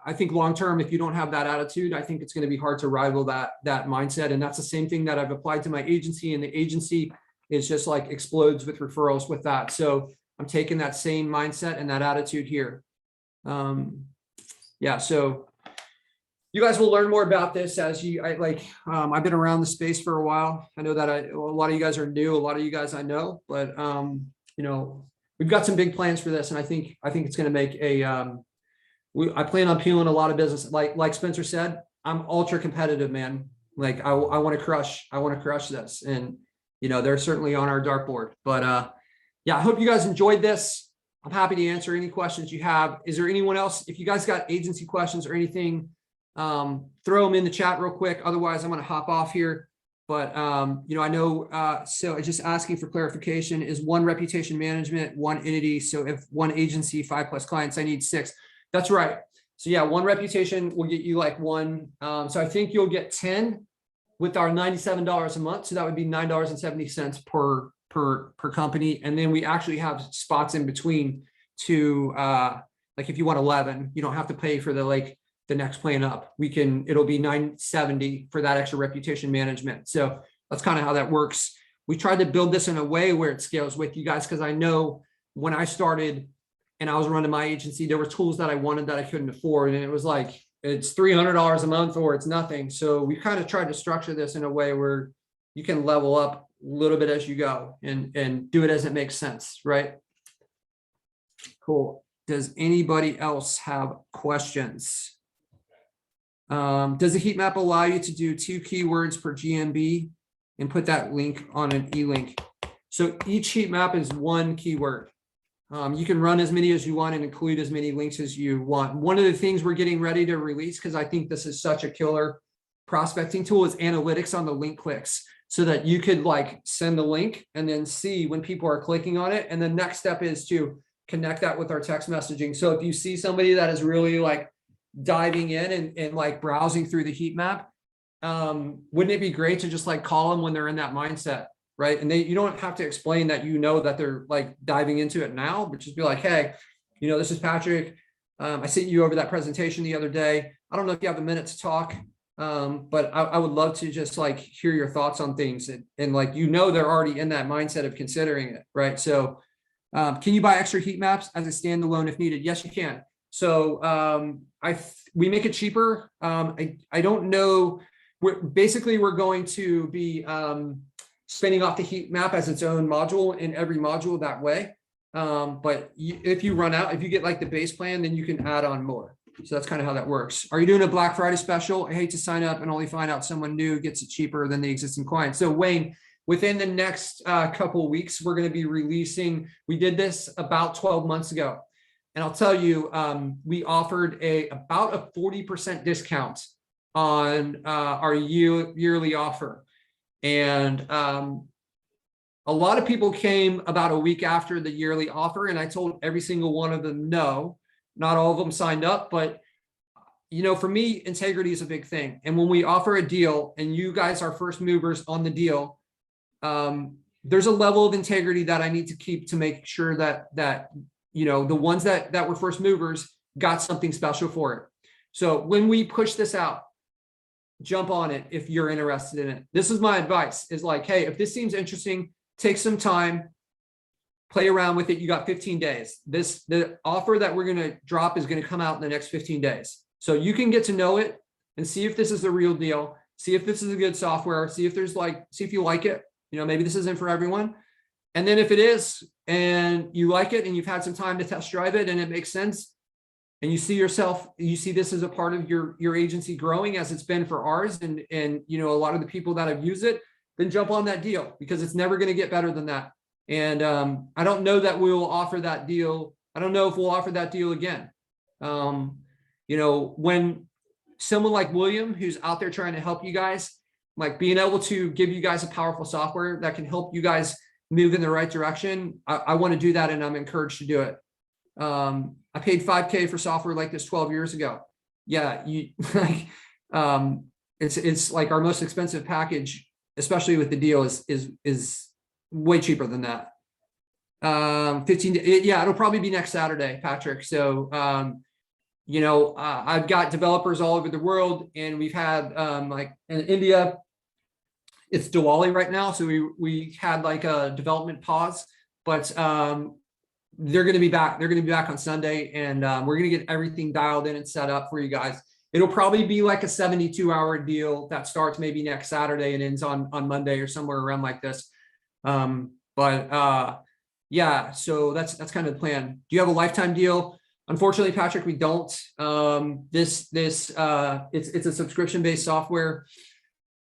I think long-term, if you don't have that attitude, I think it's going to be hard to rival that mindset. And that's the same thing that I've applied to my agency, and the agency is just like explodes with referrals with that. So I'm taking that same mindset and that attitude here. Yeah. So you guys will learn more about this as I've been around the space for a while. I know that a lot of you guys are new, a lot of you guys I know, but we've got some big plans for this. And I think it's going to make I plan on peeling a lot of business. Like Spencer said, I'm ultra competitive, man. Like I want to crush this. And, they're certainly on our dartboard, but yeah, I hope you guys enjoyed this. I'm happy to answer any questions you have. Is there anyone else? If you guys got agency questions or anything, throw them in the chat real quick. Otherwise I'm going to hop off here. But, I know, so just asking for clarification, is one reputation management, one entity. So if one agency, 5+ clients, I need 6. That's right. So yeah, one reputation will get you like one. So I think you'll get 10 with our $97 a month. So that would be $9.70 per company. And then we actually have spots in between to like if you want 11, you don't have to pay for the next plan up. It'll be $9.70 for that extra reputation management. So that's kind of how that works. We tried to build this in a way where it scales with you guys, because I know when I started and I was running my agency, there were tools that I wanted that I couldn't afford. And it was like, it's $300 a month or it's nothing. So we kind of tried to structure this in a way where you can level up little bit as you go and do it as it makes sense, right? Cool. Does anybody else have questions? Does the heat map allow you to do 2 keywords per GMB and put that link on an e-link? So each heat map is 1 keyword. You can run as many as you want and include as many links as you want. One of the things we're getting ready to release, because I think this is such a killer prospecting tool, is analytics on the link clicks, so that you could like send the link and then see when people are clicking on it. And the next step is to connect that with our text messaging. So if you see somebody that is really like diving in and like browsing through the heat map, wouldn't it be great to just like call them when they're in that mindset? Right. And you don't have to explain that, that they're like diving into it now, but just be like, hey, this is Patrick. I sent you over that presentation the other day. I don't know if you have a minute to talk, but I would love to just like hear your thoughts on things. And like, they're already in that mindset of considering it. Right. So can you buy extra heat maps as a standalone if needed? Yes, you can. So we make it cheaper. I don't know. We're going to be spinning off the heat map as its own module in every module that way. But if you run out, if you get like the base plan, then you can add on more. So that's kind of how that works. Are you doing a Black Friday special? I hate to sign up and only find out someone new gets it cheaper than the existing client. So Wayne, within the next couple of weeks, we're going to be releasing, we did this about 12 months ago. And I'll tell you, we offered about a 40% discount on our yearly offer. And a lot of people came about a week after the yearly offer, and I told every single one of them no. Not all of them signed up, but for me, integrity is a big thing. And when we offer a deal and you guys are first movers on the deal, there's a level of integrity that I need to keep to make sure that the ones that were first movers got something special for it. So when we push this out, jump on it if you're interested in it. This is my advice, is like, hey, if this seems interesting, take some time, play around with it. You got 15 days. The offer that we're going to drop is going to come out in the next 15 days. So you can get to know it and see if this is the real deal. See if this is a good software. See if you like it. Maybe this isn't for everyone. And then if it is, and you like it and you've had some time to test drive it and it makes sense, and you see this as a part of your agency growing as it's been for ours, and a lot of the people that have used it, then jump on that deal, because it's never going to get better than that. And I don't know that we will offer that deal. I don't know if we'll offer that deal again. When someone like William, who's out there trying to help you guys, like being able to give you guys a powerful software that can help you guys move in the right direction, I want to do that, and I'm encouraged to do it. I paid $5,000 for software like this 12 years ago. Yeah, it's like our most expensive package, especially with the deal, is way cheaper than that. 15, yeah, it'll probably be next Saturday, Patrick. So, I've got developers all over the world, and we've had like in India, it's Diwali right now. So we had like a development pause, but they're going to be back. They're going to be back on Sunday, and we're going to get everything dialed in and set up for you guys. It'll probably be like a 72-hour deal that starts maybe next Saturday and ends on Monday or somewhere around like this. Yeah, so that's kind of the plan. Do you have a lifetime deal? Unfortunately, Patrick, we don't. It's a subscription-based software.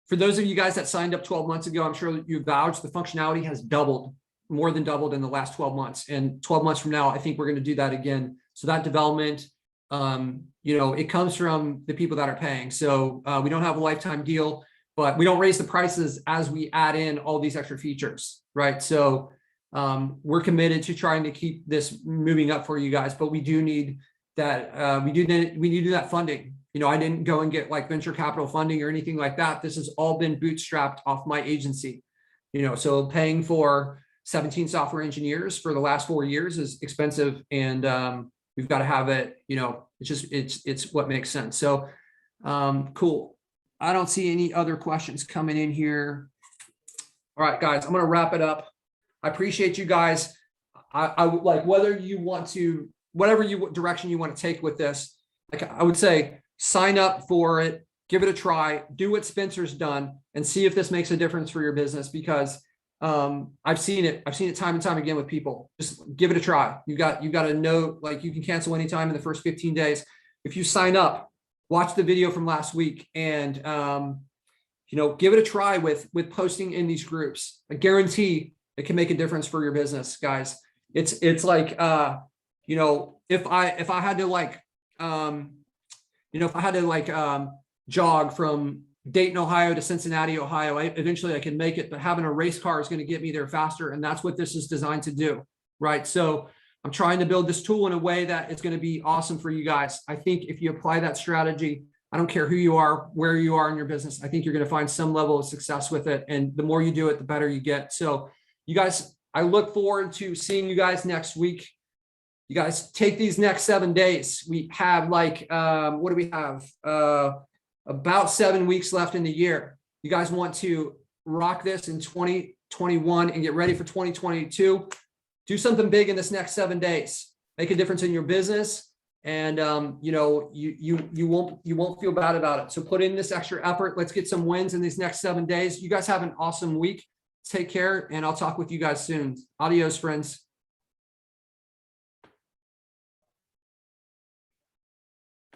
For those of you guys that signed up 12 months ago, I'm sure you vouched, the functionality has doubled, more than doubled in the last 12 months. And 12 months from now, I think we're going to do that again. So that development, it comes from the people that are paying. So we don't have a lifetime deal, but we don't raise the prices as we add in all these extra features, right? So we're committed to trying to keep this moving up for you guys, but we do need that. We need that funding. I didn't go and get like venture capital funding or anything like that. This has all been bootstrapped off my agency. So paying for 17 software engineers for the last 4 years is expensive, and we've got to have it. It's what makes sense. So cool. I don't see any other questions coming in here. All right, guys, I'm going to wrap it up. I appreciate you guys. I would like, whether you want to, whatever direction you want to take with this, like I would say, sign up for it, give it a try, do what Spencer's done, and see if this makes a difference for your business. Because I've seen it time and time again with people. Just give it a try. You got to know, like, you can cancel anytime in the first 15 days. If you sign up, watch the video from last week and, give it a try with posting in these groups. I guarantee it can make a difference for your business, guys. It's like, if I had to jog from Dayton, Ohio to Cincinnati, Ohio, eventually I can make it, but having a race car is going to get me there faster. And that's what this is designed to do. Right. So I'm trying to build this tool in a way that it's going to be awesome for you guys. I think if you apply that strategy, I don't care who you are, where you are in your business, I think you're going to find some level of success with it. And the more you do it, the better you get. So you guys, I look forward to seeing you guys next week. You guys take these next 7 days. We have what do we have? About 7 weeks left in the year. You guys want to rock this in 2021 and get ready for 2022. Do something big in this next 7 days. Make a difference in your business, and you won't feel bad about it. So put in this extra effort. Let's get some wins in these next 7 days. You guys have an awesome week. Take care, and I'll talk with you guys soon. Adios, friends.